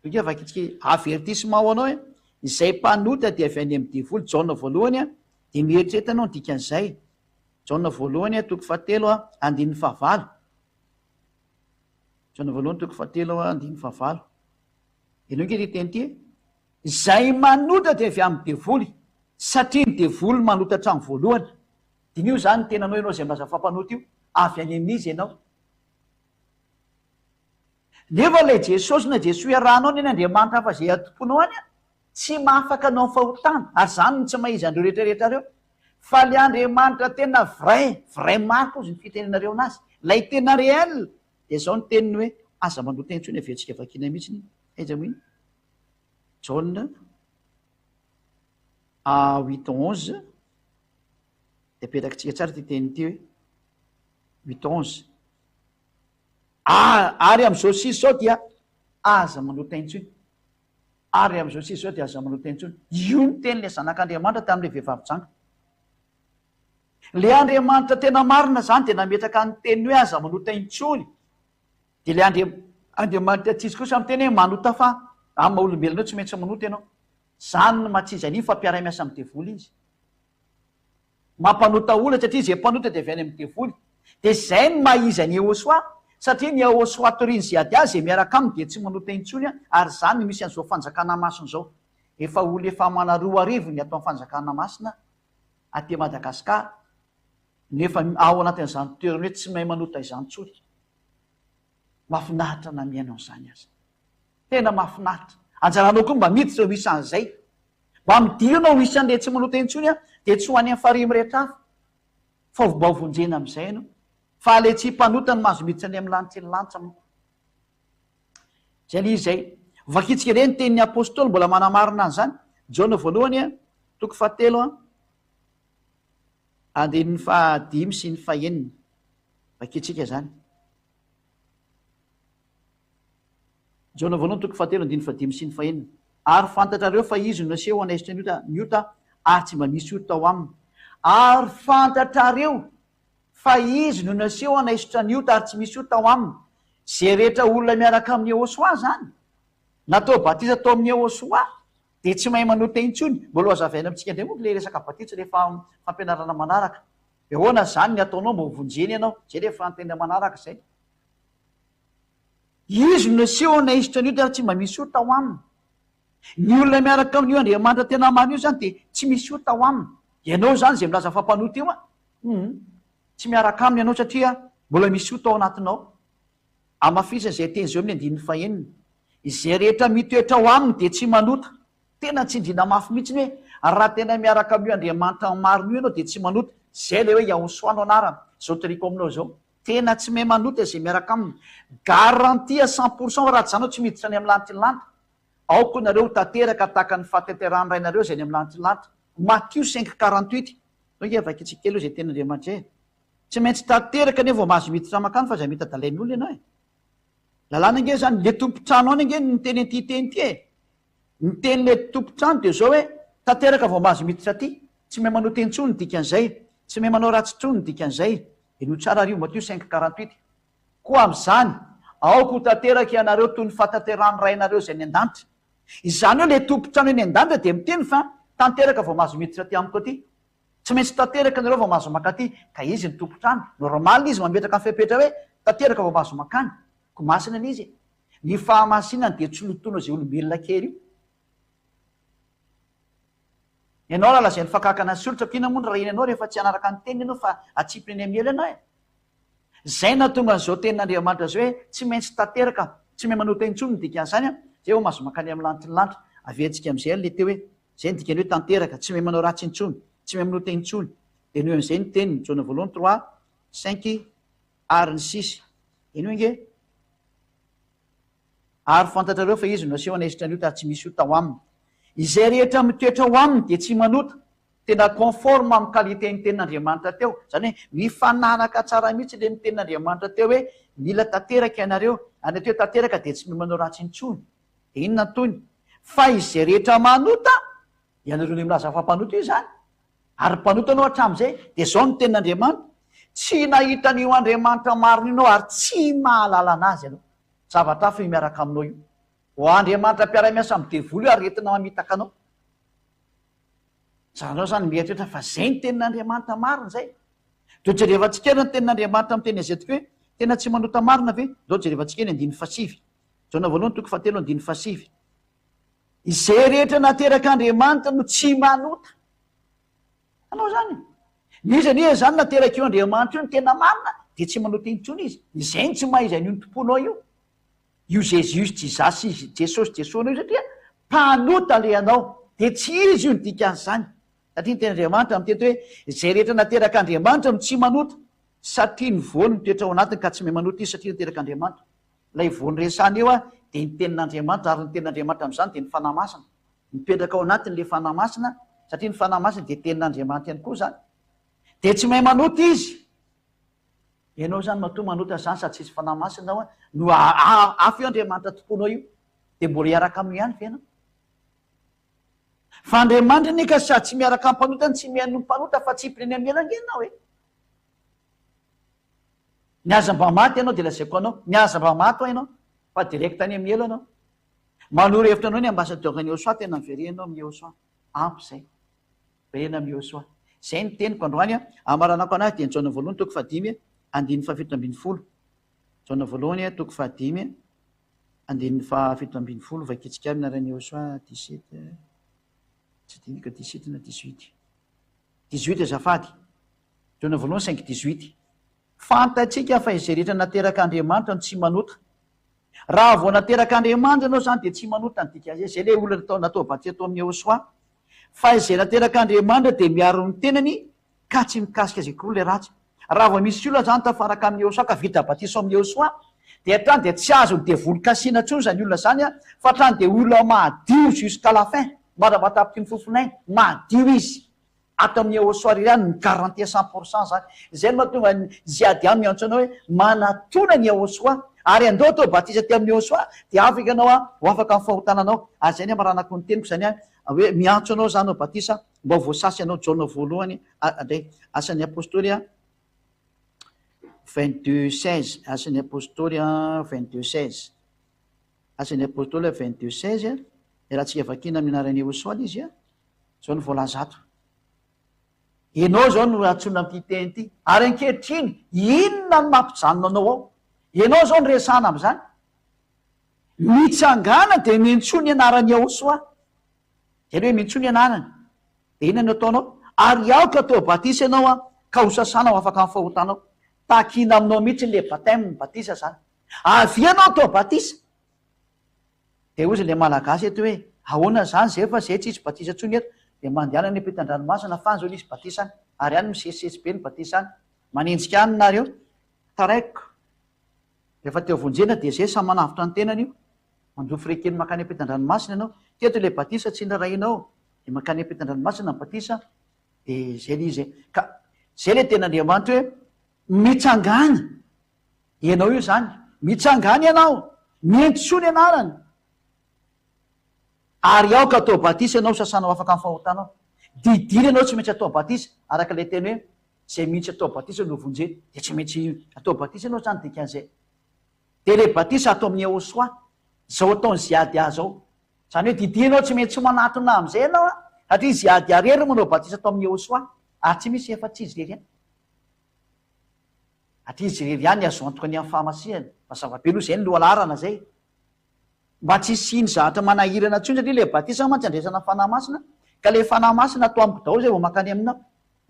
vakitsika avertissement ho anao izay mpanota de avy any amin'ny devoly Jaona voalohany de mieritrretanao dikan'izay Jaona voalohany 3:9 Jaona voalohany 3:9 eno nge ty teny ty izay manota de avy amin'ny devoly satria ny devoly manota hatrany voalohany din'io zany ny tenanao ianao zay milaza fampanota io avy any amin'izy ianao nefa lay Jesosy na Jesoa iarahanao neny Andriamanitra fa zay atomponao any tsy mahafaka anao fahotana ary zany ny tsy mahizy andreo rehetrarehetra reo fa le Andriamanitra tena vrai mariko ozy ny fitenenareo anazy lay tena réel de zao ny teniny hoe aza manota intsony aventsika vakina mihitsiny aiza moiny Jaona 8:11 de petakitsika tsara ty teny ty hoe 8:11 ary am'izao sisy zao dia aza manota intsony ary am'izao sisy zao dia aza manota intsony io ny teny le zanak'Andriamanitra tamin'le vehivavy janka le Andriamanitra tena marina zany de nametraka ny teniny hoe aza manota intsony de le Andriamanitra tsy izy kosa amin'ny teny hoe manota fa amin'ny maha olombelonao tsy maintsy manota ianao zany no matsizy an'iny fa mpiara-miasa amin'ny devoly izy mampanota olona satria zay mpanota de avy any amin'ny devoly de zay ny mahizy any Ahosoa satria ny Ahosoa toriny zay ady azy zay miaraka aminy de tsy manota intsony ary zany misy an'izao fanjakana masina zao efa olo efa manaroa arivo ny atao amin'ny fanjakana masina aty Madagasikara nefa ao anatin'izany toerana hoe tsy mahay manota izany tsony mahafinaritra na miainao izany aza tena mahafinaritra anjaranao koa mba miditra ho isy an'izay mba midiranao ho isy an'le tsy manota intsony de tsy ho any amin'ny farimy rehetra hafa fa mba hovonjena amin'izay anao fa le tsy mpanota ny mahazo miditra any amin'ny lanitra ny lanitra mo zay le izay vakitsika re ny tenin'ny apôstôly mbola manamarina an'izany Jaona voalohany 7 andininy 5 sy ny 9 vakitsika zany Jaona voalohany 7 andininy 5 sy ny 9 ary fantatrareo fa izy no naseho anaisitra ny ota ary tsy mba misy ota ao aminy ary fantatrareo fa izy no naseho anaisitra ny ota ary tsy misy ota ao aminy zay rehetra olona miaraka amin'ny Ahosoa zany natao batisa tao amin'ny Ahosoa de tsy mahay manota intsony mbola azavaina amitsika ndray moa le resaka batisa rehefa fampianarana manaraka ahoana zany ny ataonao mba hovonjeny ianao zay rehefa antena manaraka zay izy no naseho anaisitra ny ota ary tsy mba misy ota ao aminy ny olona miaraka amin'io Andriamanitra tena marina io zany de tsy misy ota ao aminy ianao zany zay milaza fampanota io tsy miaraka aminy ianao satria mbola misy ota ao anatinao amafisany zay teny zao amin'ny 9 izay rehetra mitoetra ao aminy de tsy manota tena tsy indrina mafy mihitsiny hoe raha tena miaraka amin'io Andriamanitra marina io ianao de tsy manota zay le hoe Ahosoa no anarana zao triko aminao zao tena tsy mahay manota zay miaraka aminy garantia 100% raha zanao tsy miditra any amin'ny lanitra ny lanitra aoko nareo tateraka tahaka ny fahateteran'ny rainareo zay ny amin'ny lanitra ny lanitra Matthieu 5:48 oe vakitsika kely io zay ten'Andriamanitra tsy maintsy tateraka nefa vao mahazo miditra makany fa zay mitadalain'ny olona ianao lalàna nge zany le tompotrano any nge ny teny ty ny tenyle tompotrano de zao hoe tateraka vao mahazo miditra ty tsy mahay manao tentsony dikan'izay, tsy mahay manao ratsintsony dikan'izay, ino tsara rio Matthieu 5:48. Koa amin'izany aoko ho tanteraka ianareo toy ny fatanterahany rainareo zay ny an-danitra. Izany hoe le tompotrano eny an-danitra dia miteny fa tanteraka vao mahazo miditra aty amiko aty. Tsy maintsy tanteraka nareo vao mahazo makaty, ka izy ny tompotrano. Normaly izy mametraka fepetra hoe tanteraka vao mahazo makany. Ko masina n'izy. Ny fahamasinany dia tsy lotono zay olombelona kely io. Ianao raha lazay ny fakakana ny solitra, kina moa raha iny ianao rehefa tsy hanaraka ny teny ianao fa atsipiny eny amiela ianao e. Zay natonga an'izao tenin'Andriamanitra zao hoe tsy maintsy tanteraka, tsy mahay manao tentsony dikan'izany zay vao mahazo makany amin'ny lanitry ny lanitra. Aventsika amin'izay le teo hoe zay ny dikany hoe tanteraka, tsy mahay manao ratsintsony, tsy mahay manao tentsony. Dia noho amin'izay ny teniny Jaona voalohany 3:5 ary ny 6. Ino inge? Ary fantatrareo fa izy no aseho anaisitra an'io tsy misy io tao aminy. Izay rehetra mitoetra ho aminy dia tsy manota, tena conforme amin'ny qualité ny tenin'Andriamanitra teo. Zany hoe mifanaraka tsara mihitsy le ny tenin'Andriamanitra teo hoe mila tanteraka ianareo, any teo tanteraka dia tsy manao ratsintsony. Dia inona antony? Fa izay rehetra manota, ianareo ny milaza fa mpanota io zany. Ary mpanota anao hatramin'izay, dia zao ny tenin'Andriamanitra. Tsy nahita an'io Andriamanitra marina ianao ary tsy mahalala anazy ianao. Zavatra hafa miaraka aminao io. Ho Andriamanitra mpiara-miasa amin'ny devoly ary entina mamitaka anao. Zanao zany mieritreritra fa zay ny tenin'Andriamanitra marina zay. Deo jerevantsika eny ny tenin'Andriamanitra amin'ny teny azetiko hoe tena tsy manota marina ve? Deo jerevantsika eny 9:7. Jaona voalohany 7:7. Izay rehetra nateraka Andriamanitra no tsy manota. Anao zany. Izy anie zany nateraka io Andriamanitra io ny tena marina dia tsy manota intsony izy. Izay ny tsy maha izay ny tomponao io. Io Jésus, Jesosy, Jesosy io satria mpanota le anao. Dia tsy izy io ny dikan'izany. Satria ny tenin'Andriamanitra miteny hoe izay rehetra nateraka Andriamanitra no tsy manota, satria ny voany mitoetra ao anatiny ka tsy mahay manota izy satria nateraka Andriamanitra. Ilay voany resahana eo dia ny tenin'Andriamanitra ary ny tenin'Andriamanitra amin'izany dia ny fanahy masina. Mipetraka ao anatiny le fanahy masina satria ny fanahy masina dia tenin'Andriamanitra ihany koa zany. Dia tsy mahay manota izy. Ianao zany matoa manota zany sady tsisy fanahy masina ao no hafa io Andriamanitra tomponao io. Dia mbola hiaraka aminy ihany ve ianao? Fa Andriamanitra ny ka sady tsy miaraka amin'ny mpanota, tsy mihaino mpanota fa tsy hipireny amin'ny elangenao e. Miaza mba maty ianao dia lazaiko anao, miaza mba maty ho ianao fa direkta any amin'ny elo ianao. Manoro hevitra anao ny ambassadeur ny Iosoa tena miverenao amin'ny Iosoa. Ampy zay. Verena amin'ny Iosoa. Zay ny teniko androany amaranako anazy dia Jaona voalohany 5:7-10. Jaona voalohany 5:7-10 vakitsika aminarany Iosoa 17. Tsy dinika 17 na 18. 18 azafady. Jaona voalohany 5:18. Fantatsika fa izay rehetra nateraka Andriamanitra no tsy manota. Raha vao nateraka Andriamanitra ianao zany dia tsy manota ny dikany zay le olona natao baty atao amin'ny Iosoa. Fa izay nateraka Andriamanitra dia miaro ny tenany ka tsy mikasika zay koa le ratsy. Raha vao misy olona zany tafaraka amin'ny Iosoa ka vita batiso amin'ny Iosoa dia hatrany dia tsy azo ny devoly kasiana intsony zany olona zany fa hatrany dia olona madio jusqu'à la fin. Maramatapika ny fofonainy, madio izy. Ato amin'ny Iosoa ihany ny garantie 100% zany. Izay no mahatonga ny ziady aminy antso anao hoe manatona ny Iosoa. Ary andao atao batisa ty amin'ny Iosoa dia afaka anao ho afaka amin'ny fahotananao. Ary zay ny amaranako ny teniko zany hoe miantso anao zany ao batisa mba voasasy anao Jaona voalohany asan'ny apôstôly 22:16. Asan'ny apôstôly 22:16. Asan'ny apôstôly 22:16. Raha tsy avakina amin'ny anaran'ny Iosoa izy zao ny voalaza ato. Ianao zao no atsona amin'ity teny ity. Ary ankehitriny inona no mampijanona anao ao? Ianao zao ny resahana amin'izany. Mitsangana dia miantso ny anaran'ny Iosoa. Zay hoe miantso ny anarany. Dia inona no ataonao? Ary aoka atao batisa ianao ka ho sasana ho afaka amin'ny fahotanao. Takina aminao mihitsy le baptême ny batisa zany. Avy anao atao batisa. Dia ozy le malagasy eto hoe ahoana zany zay fa zay tsisy batisa ntsony eto dia mandehana ny ampitan-dranomasina fa zao nisy batisany ary any misesisesy be ny batisany manenjika any nareo taraiko rehefa teo vonjena dia zay samy manavitra ny tenany io mandofy rekely makany ampitan-dranomasina ianao teto le batisa tsy ndrarainao dia makany ampitan-dranomasina ny batisa dia zay le izy ka zay le ten'Andriamanitra hoe mitsangana ianao io zany mitsangana ianao miantso ny anarany. Ary aoka atao batisa ianao sasana ho afaka amin'ny fahotanao. didiry ianao tsy maintsy atao batisa araka ilay teny hoe zay mihitsy atao batisa no vonjeny de tsy maintsy atao batisa ianao zany dikan'izay de le batisa atao amin'ny Ahosoa zao ataony ziadia zao zany hoe didinao tsy maintsy manatona am'izay ianao satria ziadia rery manao batisa atao amin'ny Ahosoa ary tsy misy efa-tsy izy rery any atria izy rery any azo antoka ny amin'ny fahamasihany mazava-be aloha zay ny lohalarana zay mba tsy siny zahatra manahirana tsony satria le batisa mantsy andresana fanahy masina ka le fanahy masina atao amiko daholo zay vao makany aminao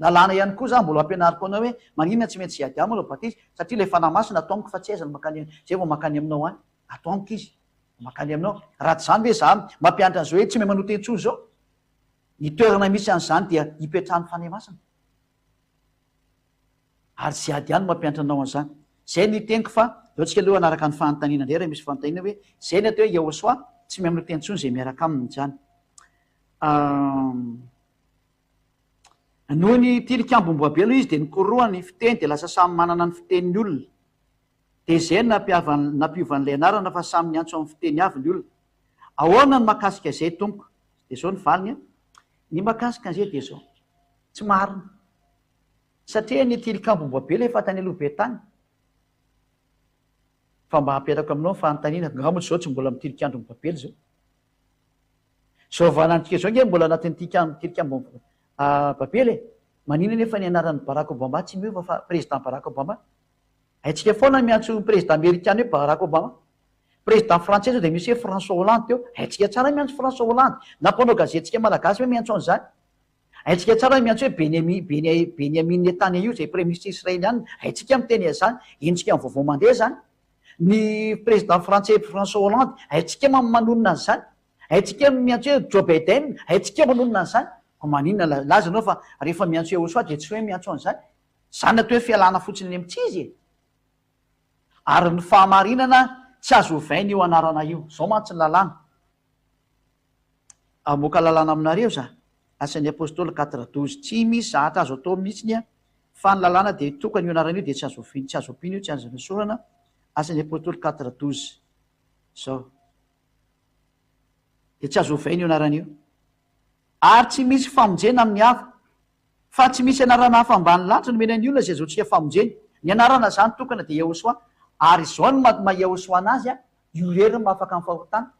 lalàna ihany koa za mbola ampianariko anao hoe maninona tsy maintsy ziadia manao batisa satria le fanahy masina atao amiko fa tsy aizany makany zay vao makany aminao any atao amiko izy makany aminao raha tsy zany hoe za mampianatra an'izao hoe tsy mahay manao teny-tsoa zao ny toerana misy an'izany dia hipetrahany fanahy masina ary ziadia no mampianatra anao an'izany zay ny teniko fa eo tsika aloha anaraka ny fanontaniana indray raha misy fanontaniana hoe zay ny atao hoe Ahosoa tsy mahay manao teny-tsony zay miaraka aminy zany noho ny tilikambo mombabe aloha izy de nikorohany fiteny de lasa samy manana ny fiteniny olona de zay nampiovan'ilay anarana fa samy niantso amin'ny fiteny avy ny olona ahoana ny makasika zay tompoko de zao ny valiny ny makasika an'izay de zao tsy marina satria ny tilikambo mombabe le fatany aloha be tany fa mba hampiarako aminao ny fanontaniana ngamo zao tsy mbola mitilikambo mombabe zao zao vanantsika zao nge mbola anatin'ny tilikambo babely maninona nefa ny anaran'ny Barack Obama tsy miova fa président Barack Obama haitsika foana miantso président amérikana hoe Barack Obama président français zao de misy hoe François Hollande teo haitsika tsara miantso François Hollande nampanao gazetitsika malagasy hoe miantso an'izany haitsika tsara miantso hoe Benyamin Netanyahu zay premier ministre israéliana haitsika miteny zany intsika amin'ny vaovao mandeha zany ny président français François Hollande haitsika manonona an'izany haitsika miantso hoe Joe Biden haitsika manonona an'izany maninona laza anao fa rehefa miantso Ahosoa de tsy hoe miantso an'izany zany atao hoe fialana fotsiny ny amitsy izy ary ny fahamarinana tsy azo ovaina io anarana io zao mantsy ny lalàna amoaka lalàna aminareo za asan'ny apôstôly 4:12 tsy misy zahatra azo atao mihitsiny fa ny lalàna de tokany io anarana io de tsy azo ompina io tsy azo misorana asan'ny apôstôly 4:12 zao de tsy azo ovaina io anarana io ary tsy misy famonjena amin'ny hafa fa tsy misy anarana hafa ambany lanitra no menan'ny olona zay azaontsika famonjeny ny anarana zany tokana de Ahosoa ary zao ny maha Ahosoa anazy io rery mahafaka amin'ny fahotana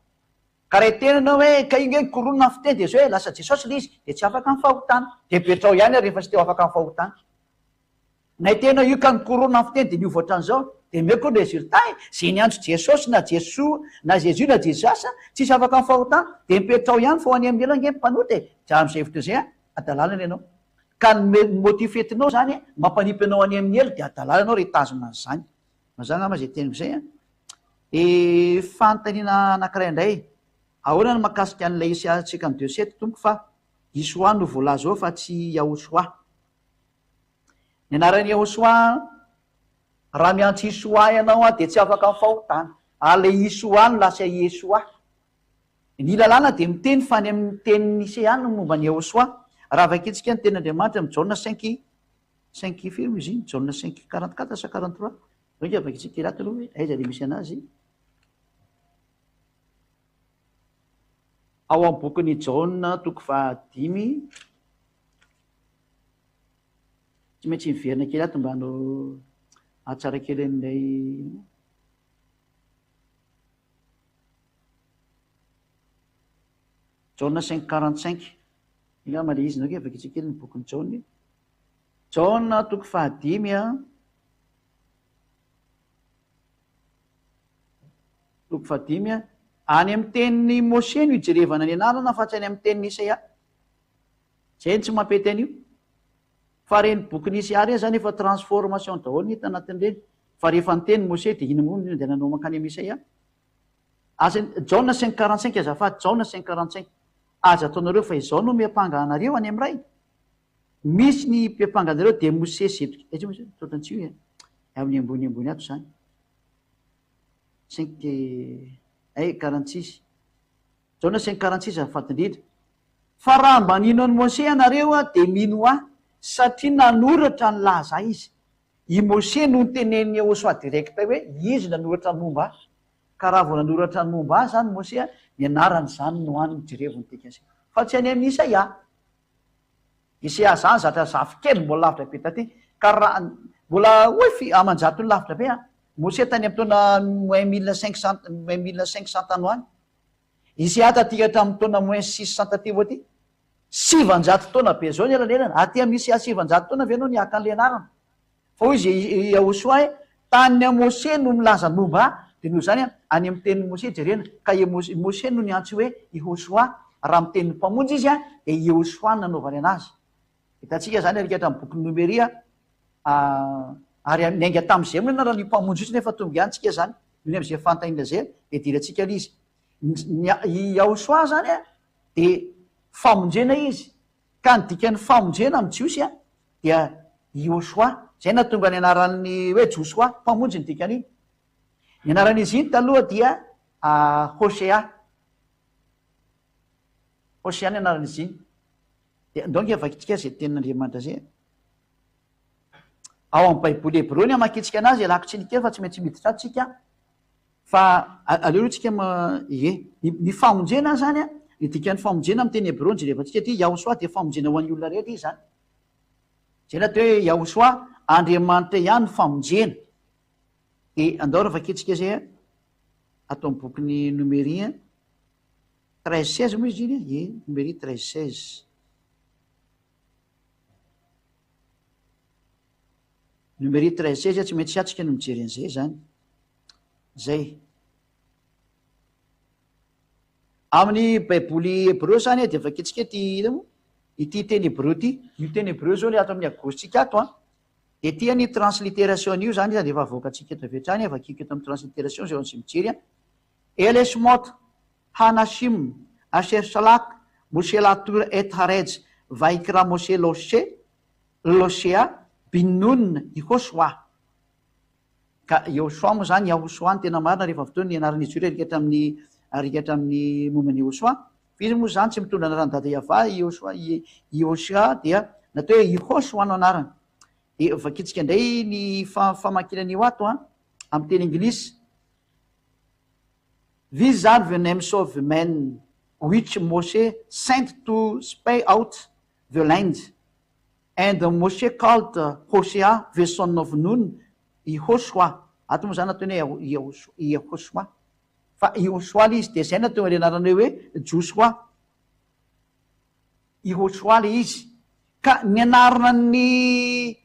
ka raha tenanao hoe ka inge koronina fiteny de zao hoe lasa Jesosy le izy de tsy afaka amin'ny fahotana de Petrao ihany rehefa tsy teo afaka amin'ny fahotana na tena io ka nikoronina fiteny de niovatra an'izao de meko ny résultat zay niantso Jesosy na Jesoa na Jésus na Jesasa tsisy afaka amin'ny fahotana de Petrao ihany fa ho any amin'ny elange mpanoty ja am'izay fotoana zay adalalana ianao ka ny motifetinao zany mampanipy anao any amin'ny elo de adalala anao retazona an'izany mazany ama zay teniko zay de fanontaniana anankiray indray ahoana ny makasika an'ilay isiatsika ny 2:7 tompo fa Isoa no voalaza ao fa tsy Ahosoa ny anaran'ny Ahosoa raha miantso Isoa ianao de tsy afaka amin'ny fahotana ale Isoa no lasa Iesoa ny lalàna de miteny fa ny amin'ny teny nisy any momba ny Ahosoa raha vakitsika ny tenin'Andriamanitra amin'ny Jaona 5 firy izy iny Jaona 5:44 sa 43 oe vakitsika ilato aloha hoe aiza le misy anazy ao amin'ny bokin'ny Jaona 5 tsy maintsy miverina kely ato mba no atsara kely an'ilay Jaona 5:45 ingamba le izy nake vakitsika kely ny bokin'ny Jaona Jaona 5 5 any amin'ny tenin'ny Mose no ijerevana ny anarana fa tsy any amin'ny tenin'ny Isaia zay ny tsy mampety an'io fa reny bokin'ny Isaia reny zany efa transformation daholo ny hita anatin'ireny fa rehefa ny tenin'ny Mose de ino moa de nanao makany amin'ny Isaia Jaona 5:45 azafady Jaona 5:45 aza ataonareo fa izao no miapanga anareo any amin'ny ray misy ny mpiapanga anareo de Mose zetoka totantsio amin'ny ambony ato zany 46 Jaona 5:46 azafady indrindra fa raha mba nino any Mose anareo de mino satria nanoratra ny laza izy i Mose no nytenen'ny Ahosoa direkta hoe izy nanoratra ny momba ka raha vao nanoratra ny momba zany Mose ny anarany zany no any jerevony tekasy fa tsy any amin'ny Isaia Isia zany zatra zafy kely mbola lavitra be taty ka raha mbola hoe amanjato ny lavitra be Mose tany amin'ny taona -1500 tanoany izy taty hatramin'ny taona -600 taty aty 700 taona be zao ny elanelana aty misy 700 taona ve anao niaka an'le anarana fa hoy izy Yahosoa tany Mose no milaza momba de noho zany any amin'ny tenin'ny Mose jerena ka Mose no niantso hoe Yahosoa raha amin'ny tenin'ny mpamonjy izy de Yahosoa nanaovany anazy hitantsika zany arikatra amin'ny boky Nomeria ary niainga tamin'izay moa raha ny mpamonjy itsy nefa tonga antsika zany ny am'izay fantaina zay de dirantsika izy Yahosoa zany de famonjena izy ka ny dikan'ny famonjena amin'ny jiosy dia Yahosoa zay natonga ny anaran'ny hoe Josoa mpamonjy ny dikany ny anaran'izy iny taloha dia Hosea ny anaran'izy iny de donc avakitsika zay tenin'Andriamanitra zay ao amin'ny baiboly hébreu ny amakitsika anazy alako tsy fa tsy maintsy miditra atsika fa aleotsika ny famonjena zany ny dikan'ny famonjena amin'ny teny hébreu jerevantsika ty Yahosoa de famonjena ho an'ny olona rehetra izy zany zay natao hoe Yahosoa Andriamanitra ihany famonjena de andao raha vakitsika zay atao amin'ny bokyny Nomeria 13-16 moa izy iny Nomeria 13-16 Nomeria 13-16 tsy maintsy atsika no mijery an'izay zany zay amin'ny baiboly hébreu zany de vakitsika ity teny hébreu ty io teny hébreu zao le ato amin'ny agositsika ato de tia ny translittération io zany de efa avoakatsika eto avy hatrany avakiko eto amin'ny translittération zay sy mijery Eleshmot Hanashim Asher Shalak Moshe Latur et Harej Vaikra Moshe Loshea Binun Yahosoa ka Yahosoa moa zany Yahosoa ny tena marina rehefa fotoana ny anaran'izy io arikatra amin'ny momany Yahosoa izy moa zany tsy mitondra anarany dada Yava Yahosoa dia natao hoe Yahosoa no anarany de vakitsika indray ny famakinan'io ato amin'ny teny anglisy These are the names of the men which Moshe sent to spy out the land. And Moshe called Hosea, the son of Nun, Yahosoa. Ato moa zany ataony hoe Yahosoa. Fa Yahosoa le izy de zay natao le anarany hoe Josoa. Yahosoa le izy. Ka ny anaran'ny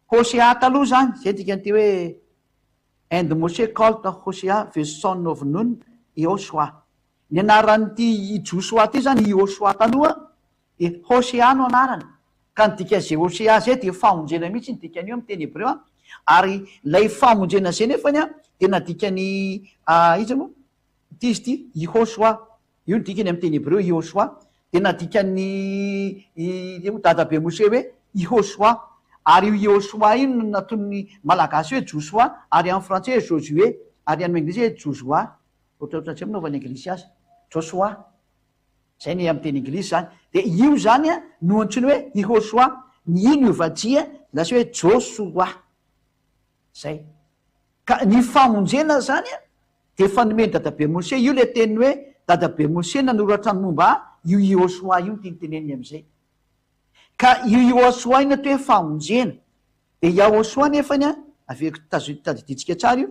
Hosea taloha zany, zay dikan'ity hoe and Moshe called Hosea, the son of Nun, Yahosoa. Ny anaran'ity Josoa ty zany Yahosoa taloha de Hosea no anarany ka ny dikan'izay Hosea zay de famonjena mihitsy ny dikany io amin'ny teny hébreu ary lay famonjena zay nefany de nadikany izy moa ty izy ty Yahosoa io ny dikany amin'ny teny hébreu Yahosoa de nadikany dadabe Mose hoe Yahosoa ary io Yahosoa io no nataony malagasy hoe Josoa ary amin'ny frantsay hoe Josué ary amin'ny anglisy hoe Josoa ohatraohatra tsy mnaovany anglisy azy Josoa zay ny amin'ny teny anglisy zany de io zany no antsoiny hoe Yahosoa ny ino iovajia lasa hoe Josoa zay ka ny famonjena zany de fanomeny dadabe Mose io le teny hoe dadabe Mose nanoratra ny momba io Yahosoa io ty nyteneniny am'izay ka io Yahosoa io natao hoe famonjena de Yahosoa nefany aveko tadiditsika tsara io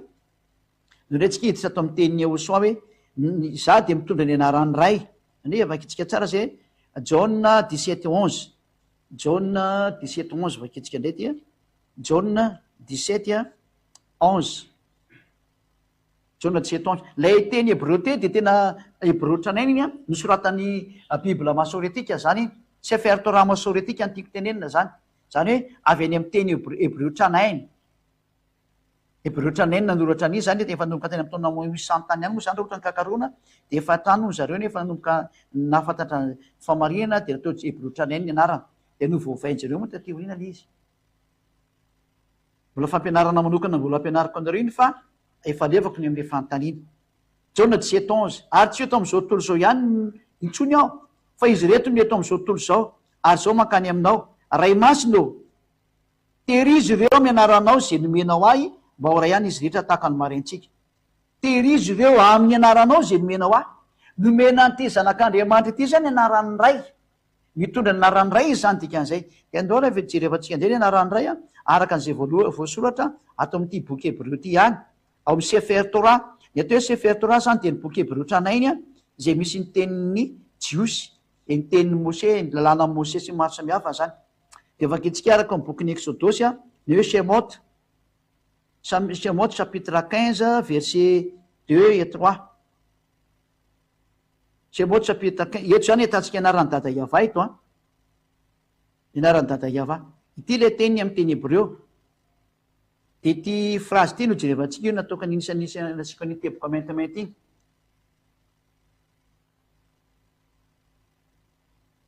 no retsika hiditra ato amin'ny tenin'ny Yahosoa hoe za de mitondra ny anarany ray ane vakitsika tsara zay John 17:11 John 17:11 vakitsika ndray ty John 17:11 John 17:11 lay teny hébreu te de tena hébreu tranainy iny nosoratan'ny Bible masoretika zany Sefer Torah masoretika antiko tenenina zany hoe avy any amin'ny teny hébreu tranainy hébreu tranainy nanoratra an'izy zany de efa nanomboka teny amin'ny taona 800 tany any moa zany ohatra ny kakarona de efa trano zareo nefa nanomboka nafantatra famarihana de natao hébreu tranainy ny anarana de novovainjareo moa taty aoriana le izy mbola fampianarana manokana mbola ampianariko anareo iny fa efa levako ny amin'le fanontaniana John 17:11 ary tsy eto am'izao tontolo zao ihany intsony aho fa izy reto no eto am'izao tontolo zao ary zao mankany aminao ray masina terizy ireo mianaranao zay nomenao ahy mba ho ray ihany izy rehetra tahaka ny marentsika terizy ireo amin'ny anaranao zay nomenao ahy nomena an'ity zanak'Andriamanitra ity zany anaran'ny ray mitondra ny naran'ray izy zany dikan'izay de andora vejerevantsika indray ny naran'ray a araka an'izay voasoratra ato amin'ity boky hebreo ty ihany ao amin'ny sefer Torah. Ny atao hoe sefer Torah zany de ny boky hebreo tranainy a zay misy ny tenin'ny jiosy ny tenin'ny Mose, ny lalàna Mose sy maro samihafa zany. De vakintsika araka ny bokin'ny Exodosy a ny hoe Shemot chapitre 15 verset 2 et 3. Shemot chapitre 15 eto zany ahitantsika anaran'ny dada Yahva eto a anaran'ny dada Yahva ity le teniny amin'ny teny hebreo. De ty phrase ty no jerevantsika io nataoka nisika ny teboka maintimainty iny.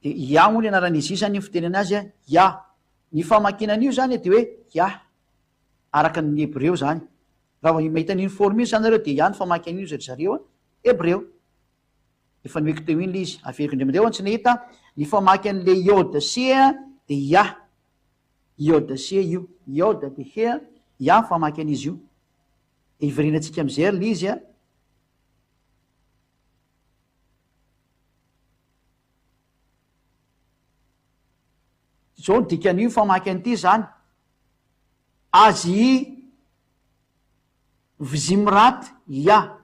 De ia moa ny anaran'izy io zany ny fiteny anazy a ia. Ny famakinan'io zany de hoe ia araka ny hebreo zany. Raha mahita an'iny forme io zany nareo de ia ny famakinan'io zay zareo a hebreo. Efa noeko teo iny le izy averiko indray mandeha tsy nahita ny famaky an'le iode C de ia iode C io iode de he ia famaky an'izy io. De iverenantsika am'izay le izy a zao ny dikan'io famaky an'ity zany azy vzimrat ia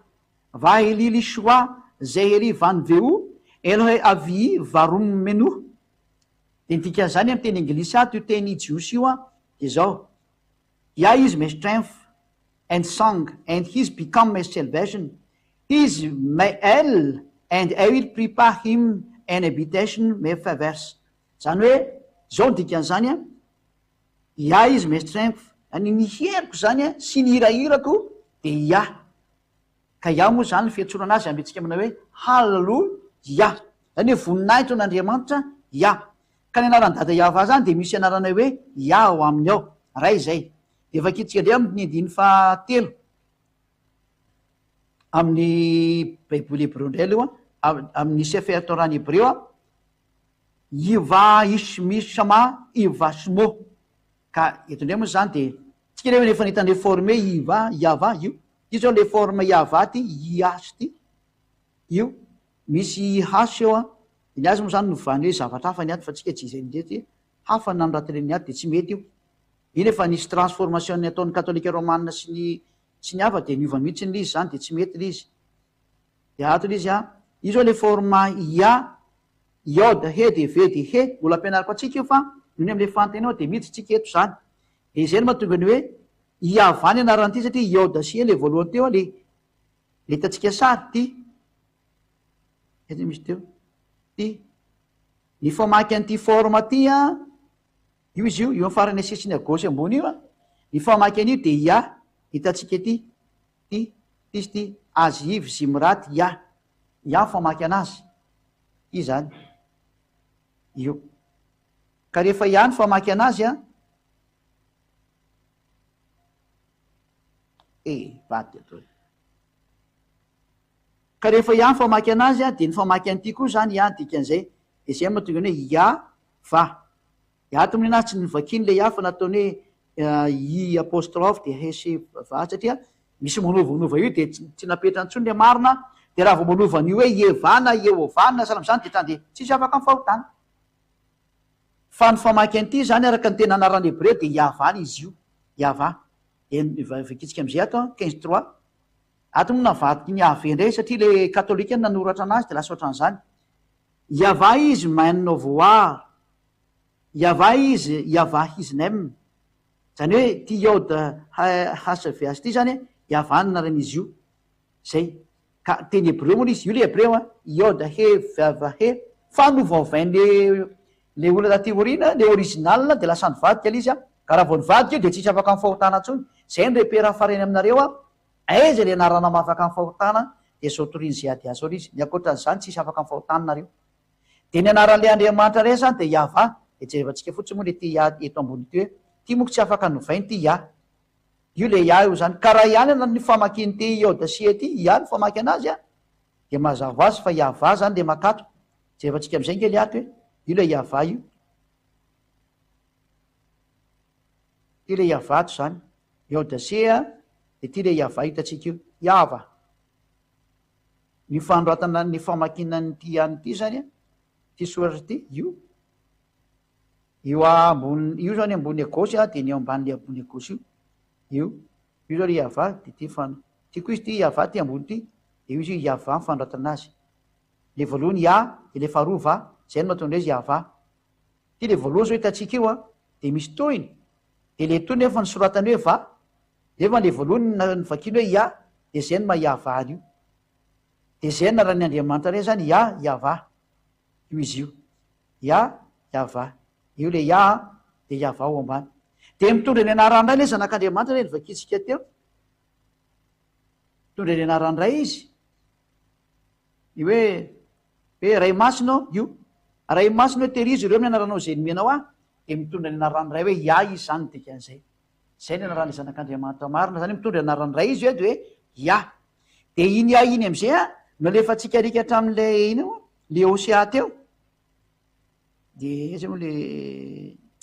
va elili shoa zay ery van veu elohe avi varum menu. De nidika zany amin'ny teny anglisy ato io teny jiosy io a de zao ia is my strength and song and he's become my salvation, he's my el and I will prepare him an habitation my favors. Zany hoe zao ny dikan'izany a ia is my strength any ny heriko zany a sy ny hirahirako de ia. Ka ia moa zany ny fiantsoana azy amintsika amina hoe hallelujah zany hoe voninahitra n'Andriamanitra ia. Ka ny anaran'ny dada Yahva zany de misy anarana hoe ia ao aminy ao ray zay. De vakitsika ndray amin'ny 15 amin'ny baiboly hebreo indray aloha amin'ny sefer Torah ny hebreo a iva ishmishama iva shmo. Ka eto indray moa zany de tsika rehefa nefa nahitany forme iva Yahva io io zao le forme Yahva ty ias ty io misy has eo a ny azy moa zany novany hoe zavatra hafa ny aty fa tsika tsy izay ndrety hafa nanoratireny aty de tsy mety io. Iny efa nisy transformation ny ataon'ny katolika romanina sy ny hafa de niova mihitsy ny izy zany de tsy mety lizy. De ato lizy a io zao le forma ia iode he de ve de he mbola ampianariko atsika io fa nohony am'le fantenao de miditsy tsika eto zany. De izay no mahatonga ny hoe iavany anaran'ity satria iode sy le voalohany teo le hitantsika sary ty ety misy teo ty ny famaky an'ity forme ty a io izy io io afarany asesiny agosy ambony io a ny famaky an'io de ia hitantsika ty izy ty azy ivy zimraty ia famaky anazy i zany io. Ka rehefa ia ny famaky anazy a vaty ato. Ka rehefa ia ny famaky anazy a de ny famaky an'ity koa zany ia dikan'izay de zay mahatonga ny hoe ia va ato amin'ny anazy tsy nyvakiny le ia fa nataony hoe i apostrophe de hese va satria misy manovanova io de tsy napetra ntsony le marina de raha vao manovany hoe ievana eovana salam zany de tande tsisy afaka amin'ny fahotana. Fa ny famaky an'ity zany araka ny tena anarany hebreo de iavany izy io iava. De vakitsika am'izay ato 15:3 ato moa navadiky ny ave indray satria le katolika nanoratra anazy de lasa ohatran'izany iava izy maino voir iava izy iava his name zany hoe ty iode hasaviasy ty zany iavany naran'izy io zay. Ka teny hebreo moa izy io le hebreo a iode he vava he fa novaovainy le olona taty orina le original de lasa nivadika le izy a ka raha vao nivadika io de tsisy afaka amin'ny fahotana ntsony. Zay ny repera fareny aminareo a aiza le anarana mahafaka amin'ny fahotana de sotoriny zay ady azo izy ny akoatran'izany tsisy afaka amin'ny fahotana nareo. De ny anaran'le Andriamanitra ray zany de iava de jerevantsika fotsiny moa le ty ia eto ambony ty hoe ty moko tsy afaka novainy ty ia io le ia io zany. Ka raha ihany ana ny famakiny ty iode sy ty ia ny famaky anazy a de mazava azy fa iava zany le makato. Jerevantsika am'izay nge le ato hoe io le iava io ty le iava ato zany iode sy a de ty le iava hitatsika io iava. Ny fanoratana ny famakinany ty ihany ty zany a ty soratra ty io io ambony io zany ambony akosy de ny amban'le ambony akosy io zao le iava de tiako izy ty iava ty ambony ty de io izy iava mifandratana azy le voalohany ia de le faharoa va zay no mahatonga izy iava ty le voalohany zao hitantsika io de misy tohiny de le tohiny nefa nysoratany hoe va nefa le voalohany nivakiny hoe ia de zay no mahiava io de zay na raha ny Andriamanitra re zany ia iava io izy io ia iava io le ia de iava ao ambany de mitondra ny anaran'ray le zanak'Andriamanitra re nivakitsika teo mitondra ny anaran'ray izy io hoe ray masina io ray masina hoe terizy ireo amin'ny anaranao zay nomenao de mitondra ny anaran'ray hoe ia izy zany dikan'izay zay ny anaran'le zanak'Andriamanitra marina zany mitondra ny anaran'ray izy hoe de hoe ia de iny ia iny am'izay no alefatsika rika hatramin'le ino le Osea teo de zay moa le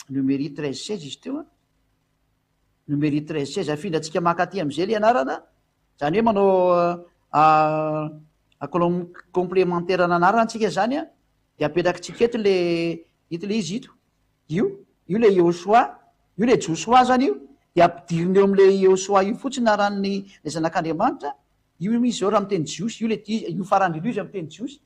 numérie 13-16 izy teo numérie 13-16 afindra atsika makaty am'izay le anarana zany hoe manao complémentaire nanarana antsika zany de apetrakytsika eto le izy io le Iosoa io le Josoa zany io de ampidiriny eo am'le Iosoa io fotsiny naran'ny le zanak'Andriamanitra io izy zao raha miteny jiosy io le io farandrilo izy amiteny jiosy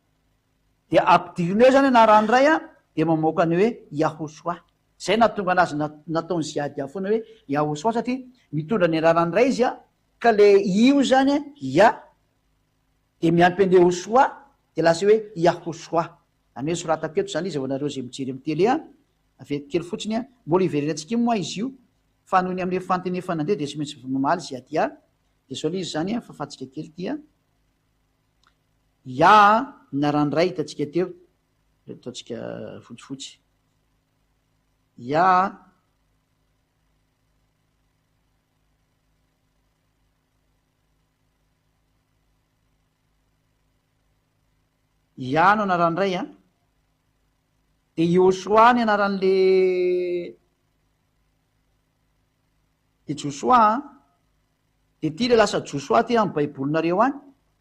de ampidiriny eo zany anarany ray de mamoaka ny hoe Yahosoa zay natonga anazy nataony ziady foana hoe Yahosoa satria mitondra ny anarany ray izy ka le io zany ia de miampy an'le Hosoa de lasa hoe Yahosoa zany hoe soratako eto zany izy anareo zay mijery amy tele aveto kely fotsiny mbola iverenatsika moa izy io fa nohony am'le fantenefana andeha de tsy maintsy mamaly ziady de zao le izy zany fahafatsika kely ty ia narandray hitatsika teo ataotsika fotsifotsy ia no anaran'ray de Iosoa ny anaran'le de Josoa de ty le lasa Josoa ty amy baibolinareo any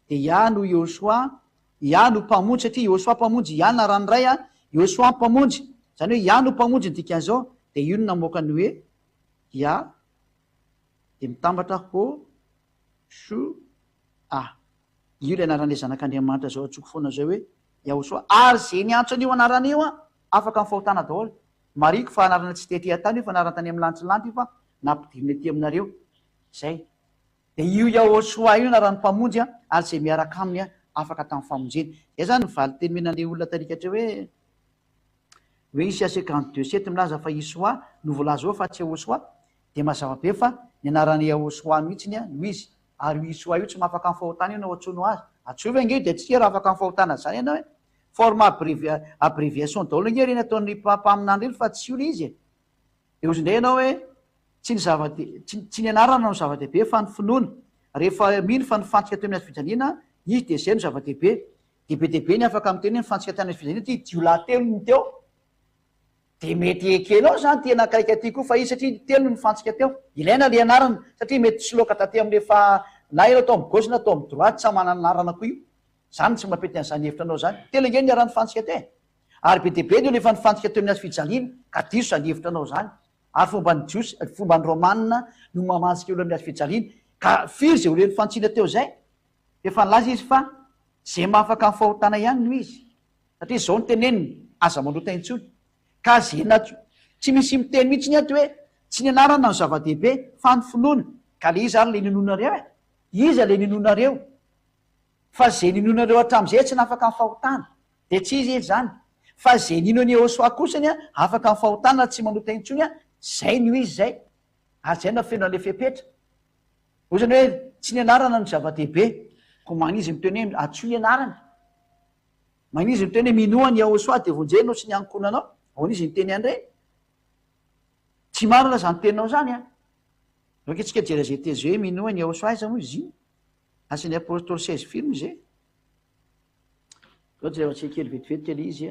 de ia no Iosoa ia no mpamonjy satria Iosoa mpamonjy ia naran'ray Iosoa mpamonjy zany hoe ia no mpamonjy ny dikan'izao de io no namoaka ny hoe ia de mitambatra Hosoa io le anaran'le zanak'Andriamanitra zao atsoko foana zao hoe Yahosoa ary zay ny antso an'io anaran'io afaka amin'ny fahotana daholo mariko fa anarana tsy tetrea tany io fa anarana tany amin'ny lantsilanty io fa nampidiriny aty aminareo zay de io Yahosoa io anarany mpamonjy ary zay miaraka aminy afaka tamin'ny famonjeny zay zany mivaly teny menan'le olona tarikatra hoe Isaia 52:7 milaza fa Isoa no voalaza eo fa tsy Yahosoa de mazava be fa ny anaran'ny Yahosoa mihitsiny no izy ary Isoa io tsy mahafaka amin'ny fahotana io nao atsono azy atsova nge de tsika raha afaka amin'ny fahotana zany ianao forme abréviation daholo nge reny ataon'ny mpaminandry iny fa tsy io le izy de ozy indray ianao hoe tsy ny anarana no zava-dehibe fa ny finoana rehefa mino fa nifantsika teo amin'ny azy fijaliana izy de zay no zava-dehibe de be dehibe ny afaka amiteny nifantsika tany azy fijaliana ty jiolahatelo ny teo de mety ekely ao zany tena kaiky aty koa fa izy satria telo no nifantsika teo ilaina le anarana satria mety tsy loaka taty am'lefa na io atao amy gauche na atao amy droite tsy manana anarana koa io zany tsy mampety an'izany hevitra anao zany telo nge ny ara nifantsika te ary be dehibe io lefa nifantsika teo amin'ny azy fijaliana ka diso zany hevitra anao zany ary fomba ny jiosy fomba ny romanina no mamantsika olo amin'ny azy fijaliana ka firy zay ole nifantsina teo zay efa nilaza izy fa zay mahafaka amin'ny fahotana ihany no izy satria zao ny teneniny aza manota intsony ka zena tsy misy miteny mihitsy ato hoe tsy ny anarana no zava-dehibe fa ny finoana ka le izy ary le ninonareo iza le ninonareo fa zay ninonareo hatram'izay tsy nafaka amin'ny fahotana de tsy izy izy zany fa zay nino any Yahosoa kosany afaka amin'ny fahotana tsy manota intsony zay no izy zay ary zay nafeno an'le fepetra ozany hoe tsy ny anarana no zava-dehibe ko manizy miteny hoe atso ny anarana manizy miteny hoe minoany Yahosoa de vonjeny no tsy niankonanao ao izy niteny andray tsy marina zany teninao zany raka tsika jera zay tezy hoe minoany Yahosoa iza moa izy io asan'ny apôstoly 16 film zay zao zay atsika kely vetivety kely izy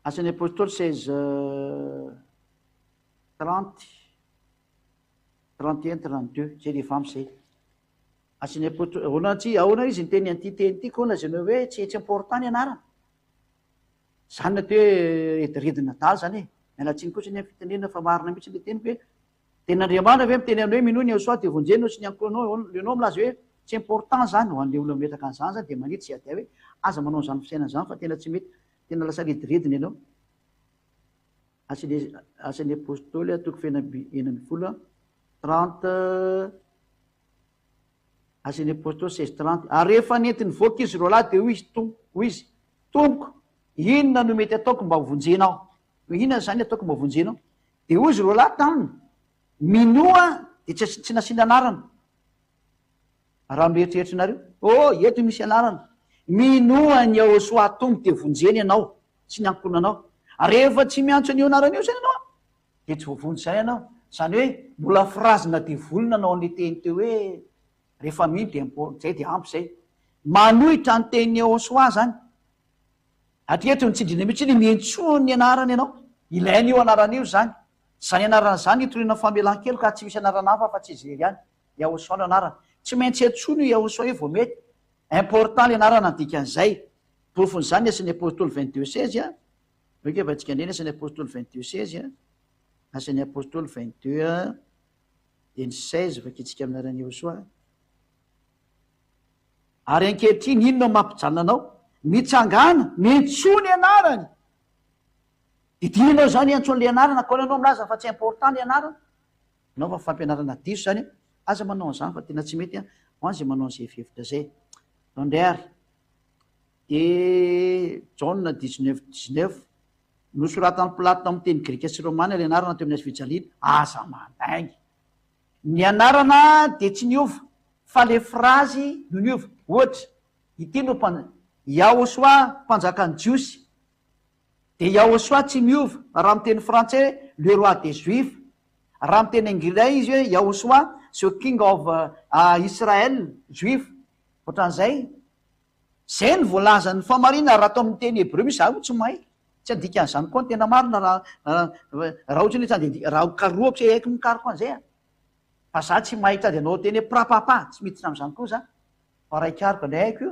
Asan'ny apôstôly 16 30 31 32 zay rehefa am'izay asan'ny apôstôly ahoana izy nyteny an'ity teny ity koa lazany hoe tsy important ny anarana zany na te hoe rediredina daly zany e mialatsiny koa tsany fitenena fa marina mihitsy le teny hoe ten'andriamanitra ve miteny amin'y hoe minoa ny aosoa de vonjenao sy ny ankoanao lenao milaza hoe tsy important zany ho an'le olona metaka an'izany zany de manitsy sy adia hoe aza manao an'izany fisainana zany fa tena tsy mety tena lasa rediredina ianao asan'ny apôstôly atoko enamby folo 30 asan'ny apôstôly 16 30 ary rehefa nentiny voaka izy ro lahy de hoy izy tompoko inona no mety ataoko mba hovonjenao inona zany ataoko mba hovonjenao de hoy izy ro lahy taminy minoa de tsy nasiana anarana raha mieritreritrnareo eto misy anarana minoa ny aosoa tombo de vonjeny ianao tsy ny ankonanao rehefa tsy miantso an'io anarana io zany ianao de tsy voavonjy zay ianao zany hoe mbola firazina de volona anao an'le teny teo hoe rehefa mino de zay de ampy zay manohitra ny teny aosoa zany atreto nitsindrina mihitsy ny mientsoa ny anarana ianao ilaina io anarana io zany anarana zany itorina famelan-kelo ka tsy misy anarana hafa fa tsy izy ihany iaosoa no anarana tsy maintsy antsoa no iaosoa io vao mety important le anarana dikan'izay profon'izany asan'ny apôstôly 22 16 efa tsika ndreny asan'ny apôstôly 22 16 asan'ny apôstôly 22 de ny 16 vakitsika aminarany iaosoa ary ankehitriny inona mampijanona anao mitsangana mentsoa ny anarany didinao zany antsoan'le anarana ko anao milaza fa tsy important le anarana anao fa fampianarana diso zany aza manao an'izany fa tena tsy mety ho any zay manao an'izay fihevitra zay andray de jauna 19 nosoratany platona amin'ny teny grika sy romana le anarana teo amin'ny azy fijaliana aza mandaingy ny anarana de tsy niova fa le frazy no niova ohatra ity no iaosoa mpanjakany jiosy de iaosoa tsy miova raha miteny frantsais le roi des juifs raha miteny anglais izy hoe iaosoa the king of Israel juif ohatran'izay zay ny voalaza ny famarina raha atao amin'ny teny hebreu misy zaho tsy mahay tsy adikan'izany koa ny tena marina raha ohatra ny tsy raha karoako tsy haiko mikaroko an'izay fa za tsy mahita ady anao teny hoe prapapa tsy miditra am'izany koa za fa raikariko andray haiko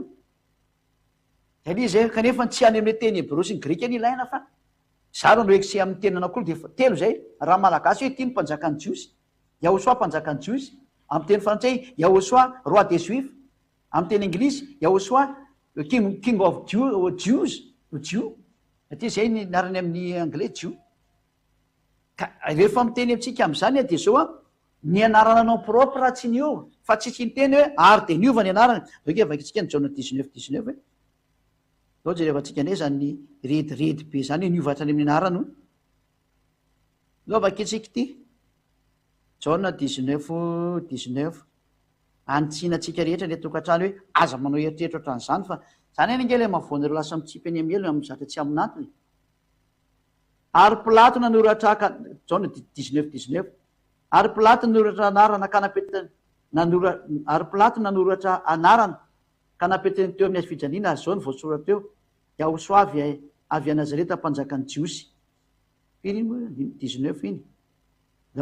io izy kanefa tsy any amin'ny teny hebreu sy ny grika ny ilaina fa za ro no eksy amin'ny teny anakolo de telo zay raha malagasy hoe ty ny mpanjakany jiosy iaosoa mpanjakany jiosy amin'ny teny frantsay iaosoa roi des juifs amin'ny teny anglisy iaosoa king of jews jew aty zay narany amin'ny anglais jew ka rehefa miteny amitsika am'izany de zao ny anarana anao propre raha tsy niova fa tsisy ny teny hoe ary de niova ny anarana ke vakitsika ny jauna 19 zao je rehefa tsika ndray zany rediredy be zany hoe niovatra any amin'ny anarana zao vakitsika ity jauna 19 anitsinatsika rehetra le tokantrano hoe aza manao eritreritra ohatran'izany fa zany any angely mavoanareo lasa mitsipy any amelo am'zatra tsy aminatony ary pilato nanoratra jauna 19 ary pilato nanoratra anarana ka ary pilato nanoratra anarana ka napetiny teo amin'ny azy fijaliana azy zao ny voasoratra teo iaosoa avy a nazareta mpanjakany jiosy iny 19 iny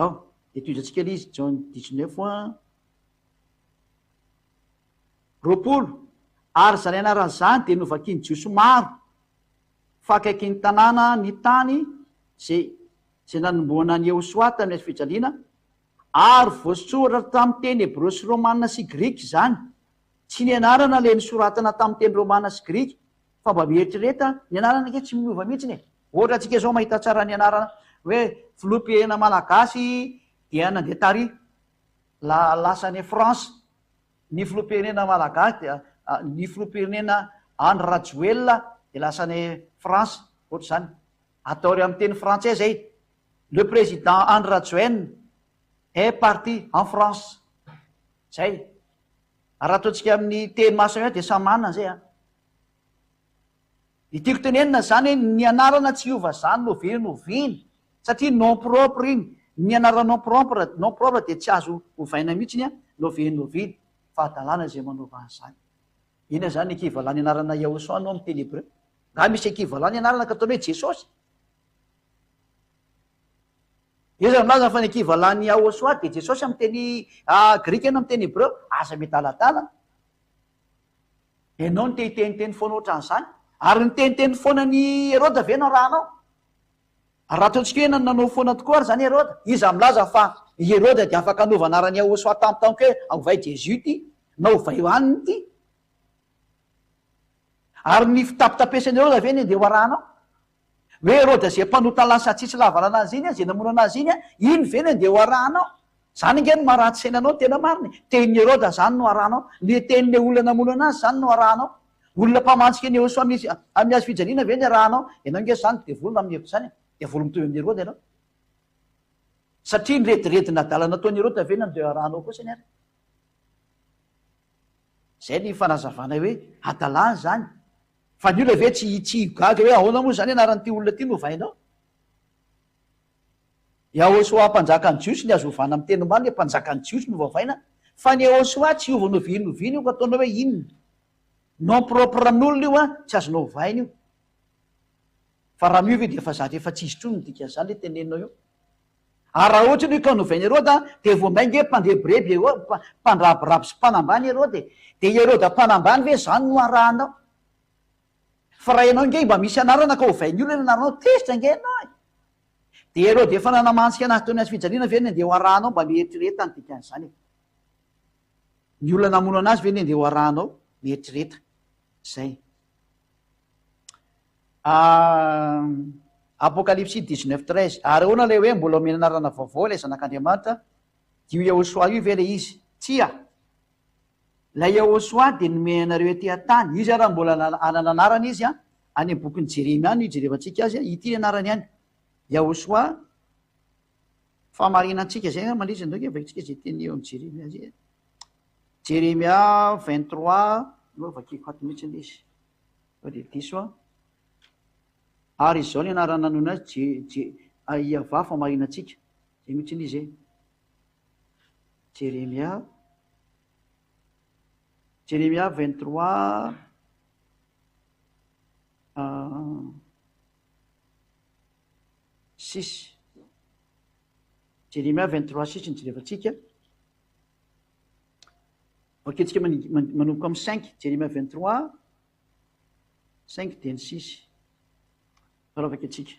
ao de toizatsika le izy jauna 19 roapolo ary zany anarany zany de novakiny jiosy maro fa akaikiny tanàna ny tany zay nanomboana ny iaosoa tamin'ny azy fijaliana ary voasoratra tamin'ny teny hebreu sy romana sy grika zany tsy ny anarana le nisoratana tamin'ny teny romana sy grika fa mba mieritrereta ny anarana ke tsy miova mihitsiny ohatra atsika zao mahita tsara ny anarana hoe filompirena malagasy dia nandeha tary lasany France ny filopirenena malagasy de ny filopirenena Andry Rajoelina de lasany France ohatra zany ataory amin'ny teny frantsais zay le président Andry Rajoelina est parti en France zay raha ataotsika amin'ny teny masina de samy manana zay itiako tenenina zany ny anarana tsy iova zany noviny satria non propre iny ny anarana non propre de tsy azo ovaina mihitsiny noviny fahadalana zay manova an'izany ina zany ekivalany anarana iaosoa anao amin'ny teny hebreu nga misy ekivalany anarana ka ataony hoe jesosy izy milaza fa ny ekivalany ahosoa de jesosy amy teny grika ena amy teny hébreu asa mitalatala ianao ny tehiteniteny foana ohatran'izany ary ny teniteny foana ny herôda ve nao rahanao raha ataontsika hoe nanao foana tokoa ary zany herôda izy milaza fa herôda de afaka anaova anarany ahosoa tampotampoka hoe aovay jesu ty na ovay hoaniny ty ary ny fitapitapesany herôda ve ny de ho arahanao hoe herôda zay mpanota lasa tsisy lavana anazy iny a zay namono anazy iny a iny ve ny de ho arahanao zany nge no maharatsy sainanao tena mariny teniny herôda zany no arahanao le tenin'le olona namono anazy zany no arahanao olona mpamantsika ny ahosoa amin'ny azy fijaliana ve ny arahanao ianao nge zany de volona amin'ny hevitra zany de volo mitovy amin'ny herôda ianao satria nyrediredina dalana ataony herôda ve nany de arahanao kotsiny ary zay ny fanazavana hoe adalany zany fa ny olona ve tsy gaga hoe ahoana moa zany anaran'ity olona ty novainao iahosoa mpanjakany jiosy ny azovana amy teny many le mpanjakany jiosy novavaina fa ny ahosoa tsy ova novinovina io ka ataonao hoe inona non propre amin'olona io a tsy azonao ovaina io fa raha miovy de efa zatra efa tsisy tro nodika zany le teneninao io ary raha ohatra ny hoe ka novainy herôda de vomainge mpandebreby mpandrabirabo sy mpanambany herôda de herôda mpanambany ve zany no arahanao fa raha ianao nge mba misy anarana ka ovainy olona anaranao tezitra nge anao de herôda efa nanamansika anazy taony azy fijaliana ve ny de ho arahanao mba mieritrereta ny dikan'izany ny olona namono anazy ve ny de ho arahanao mieritrereta zay apocalypsie 19:13 ary ahoana le hoe mbola omena anarana vaovao lay zanak'andriamanitra io Yahosoa io ve le izy tsia lay Yahosoa de nomeny anareo etỳ an-tany izy raha mbola anana anarana izy a any amin'ny bokin'ny Jeremia no ijerevantsika azy ity anarany ihany Yahosoa famarinantsika zay mandrisy andao nge vaitsika zay teny eo amin'ny Jeremia zay Jeremia 23 no vakiko ato mihitsy izy de diso a ary izy zao ny anarana nanona azy iava famarinantsika zay mihitsy izy Jeremia 23 6 Jeremia 23:6 ny jerevantsika vaketsika manomboka amin'ny 5 Jeremia 23:5 de ny 6 vaketsika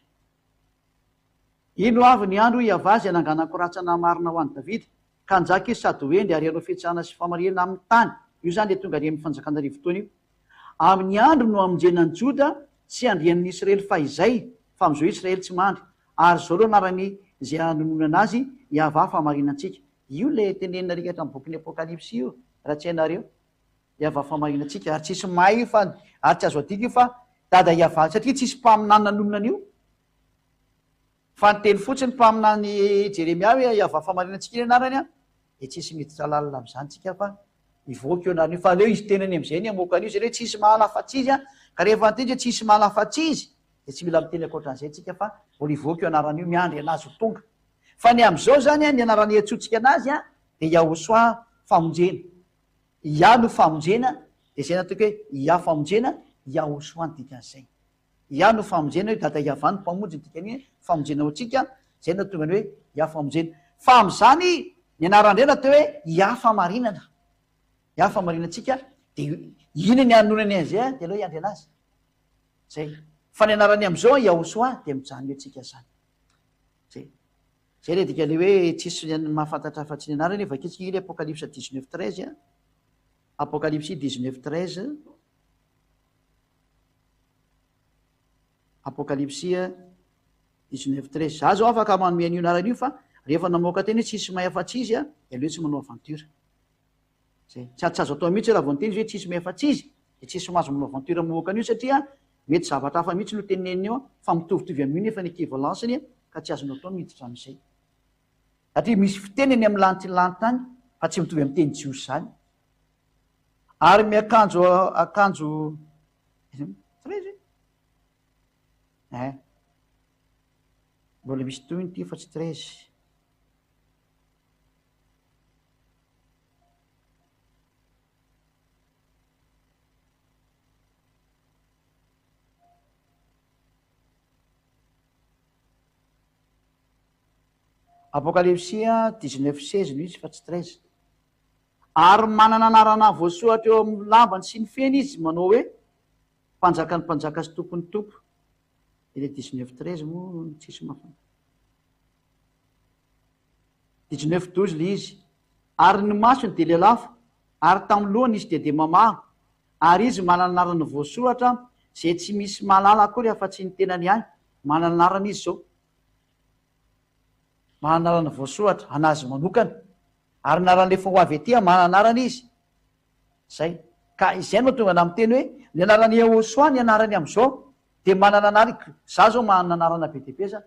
ino avy ny andro iava zay nanganako ratsana marina ho an'i Davida ka njaka izy sady hoendy ary anao fihetsahana sy famarihana amin'ny tany io zany le tonga ary amin'ny fanjakana rivotoana io amin'ny andro no amonjenan'ny Joda sy andrian'ny Israely fa izay fa am'izao Israely tsy mandry ary zao lo anarany zay anonona anazy iava famarinantsika io le tenenina rikatra amin'ny bokin'ny apokalypsy io raha tsy hainareo iava famarinantsika ary tsisy may io fa ary tsy azo adika io fa dada iava satria tsisy mpaminany nanonona an'io fa ny teny fotsiny mpaminany Jeremia hoe iava famarinantsika iny anarany a de tsisy miditra lalina am'izany tsika fa ivoaka io anarany io fa leo izy tenany am'izay ny amoakan'io zay hoe tsisy mahalafatsy izy a ka rehefa antendry tsisy mahalafatsy izy de tsy mila miteny akoatran'izay tsika fa mbola ivoaka io anaran'io miandry anazy ho tonga fa ny am'izao zany a ny anarany atsotsika anazy a de Yahosoa famonjena ia no famonjena de zay natoko hoe ia famonjena Yahosoa ny dikan'izay ia no famonjena hoe dada iava ny mpamonjy ny dikan'iny famonjena ho tsika zay natonga ny hoe ia famonjena fa am'izany ny anarandray natao hoe ia famarinana ia famarinantsika de iny ny anonany azy a de aloha iandry anazy zay fa ny anarany am'izao Yahosoa de mijanona eo tsika zany zay le dika le hoe tsisy mahafantatra fa tsy ny anarany vaketsika ile apocalypse 19:13 a apocalypse 19:13 apocalypse 19:13 za zao afaka manome an'io anaran'io fa rehefa namoaka teny hoe tsisy mahay afa-tsy izy a de aleo tsy manao aventure zay tsy azo atao mihitsy raha vao niteny izy hoe tsisy mahay afa-tsy izy de tsisy mahazo manao aventure mamoaka an'io satria mety zavatra hafa mihitsy no teneniny eo fa mitovitovy amin'io nefa ny équivalence-ny ka tsy azonao atao miditra am'izay satria misy fiteneny amin'ny lanitry tany fa tsy mitovy amin'ny teny jiosy zany ary miakanjo mbola misy toyny ty fa tsy 13 13 Apokalipsia 19:16 no izy fa tsy 13. Ary manana anarana voasoratra eo amin'ny lambany sy ny feny izy manao hoe mpanjaka ny mpanjaka sy tompony tompo. Ile 19:13 moa tsisy mafana. 19:12 le izy. Ary ny masony dia lelafo, ary tamin'ny lohany izy dia mamaha, ary izy manana anarana voasoratra izay tsy misy mahalala akory afa-tsy ny tenany ihany. Manana anarana izy zao. Manana anarana voasoratra anazy manokana. Ary anaran'ilay efa ho avy etỳ manana anarana izy. Zay. Ka izay no tonga amin'ny teny hoe ny anarany Yehosoa ny anarany amin'izao dia manana anarana. Za zao manana anarana be dia be za.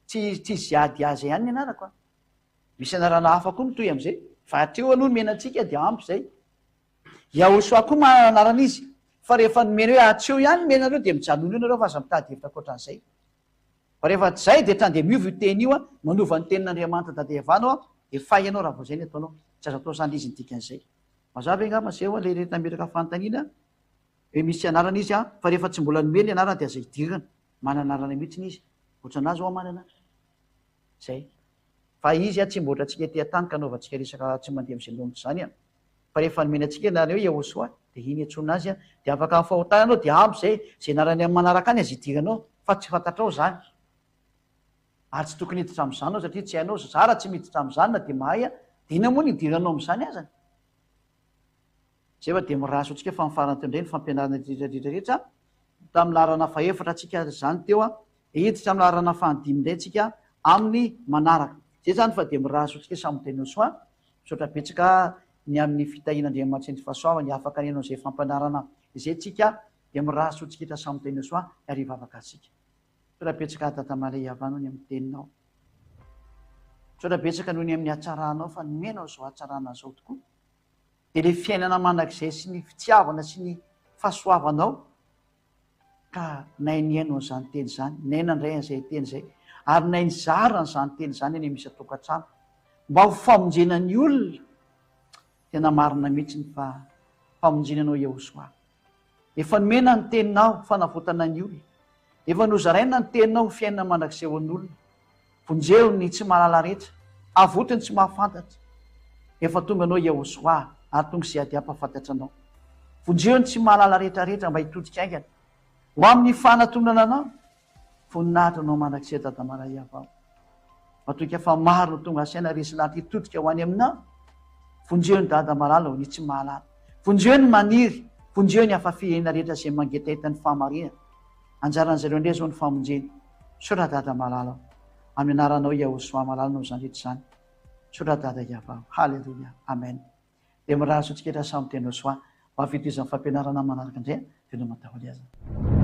Tsy ziady azy ihany ny anarako. Misy anarana hafa koa mitohy amin'izay. Fa hatreo aloha menantsika dia ampy zay. Yehosoa koa manana anarana izy. Fa rehefa nomena hoe hatreo ihany menareo dia mijanona ianareo fa aza mitady hevitra ankoatran'izay. Fa rehefa zay dia tany dia miova io teny io manova ny tenin'Andriamanitra dadevanao dia fay ianao raha vao zay ny ataonao. Tsy azo atao sandry izy ny dikan'izay. Mazava angamba zay ilay rehetra metraka fanontaniana hoe misy anarana izy fa rehefa tsy mbola nomena anarana dia aza hidirana. Manana anarana mihitsy izy. Ohatranazy ao manana. Zay. Fa izy tsy mbola antsika ety an-tany ka anaovantsika resaka tsy mandeha amin'izay lomotra izany. Fa rehefa nomena antsika anarana hoe Yehosoa dia iny antsoina azy dia afaka fahotananao dia ampy zay anarany amin'ny manaraka any azy hidiranao fa tsy fantatrao zany. Ary tsy tokony hiditra amin'izany anao satria tsy hainao zara tsy miditra amin'izany na dia mahay dia ina moa ny hidiranao amin'izany azany. Zay fa dia miraso antsika fa mifarana indray ny fampianarana rehetrarehetra tamin'ny laharana faefatra antsika izany teo hiditra amin'ny laharana fahadimy indray antsika amin'ny manaraka. Zay zany fa dia miraso antsika samy teny Yehosoa misaotra betsaka ny amin'ny fitahian'Andriamanitra ny fahasoavany afaka nenao izay fampianarana izay tsika dia miraso antsika samy teny Yehosoa hariva afaka antsika. Misaotra betsaka Tata Maria Iavanao ny amin'ny teninao. Misaotra betsaka noho ny amin'ny hatsaranao fa nomenao izao hatsarana izao tokoa. Dia ilay fiainana mandrakizay sy ny fitiavana sy ny fahasoavanao ka nainiainao izany teny izany, nainandray an'izay teny izay ary nainzarana izany teny izany any misy atokantrano mba ho famonjena ny olona. Tena marina mihitsy ny famonjenanao Yehosoa. Efa nomena ny teninao fanavotana ny olona. Efa nozaraina ny teninao ho fiainana mandrakizay ho an'olona. Vonjeo ny tsy mahalala rehetra, avotiny tsy mahafantatra. Efa tonga anao Yehosoa ary tonga izay ady hampafantatra anao. Vonjeo ny tsy mahalala rehetrarehetra mba hitodika aingana. Ho amin'ny fanatonana anao, voninahitra anao mandrakizay Dada Maria avao. Matoka fa maro no tonga saina resy lahatra hitodika ho any aminao. Vonjeo ny dada malala ho ny tsy mahalala. Vonjeo ny maniry, vonjeo ny hafafiana rehetra izay mangetaita ny fahamarinana. Anjaran'izareo indray zao ny famonjena. Misaotra Dada malala amin'ny anaranao Yehosoa malalanao izany rehetra izany. Misaotra Dada Iavao. Halleluia. Amen. Dia miraso antsika samy teny Yehosoa mba hahavita izany fampianarana manaraka indray dia no mataholy azy.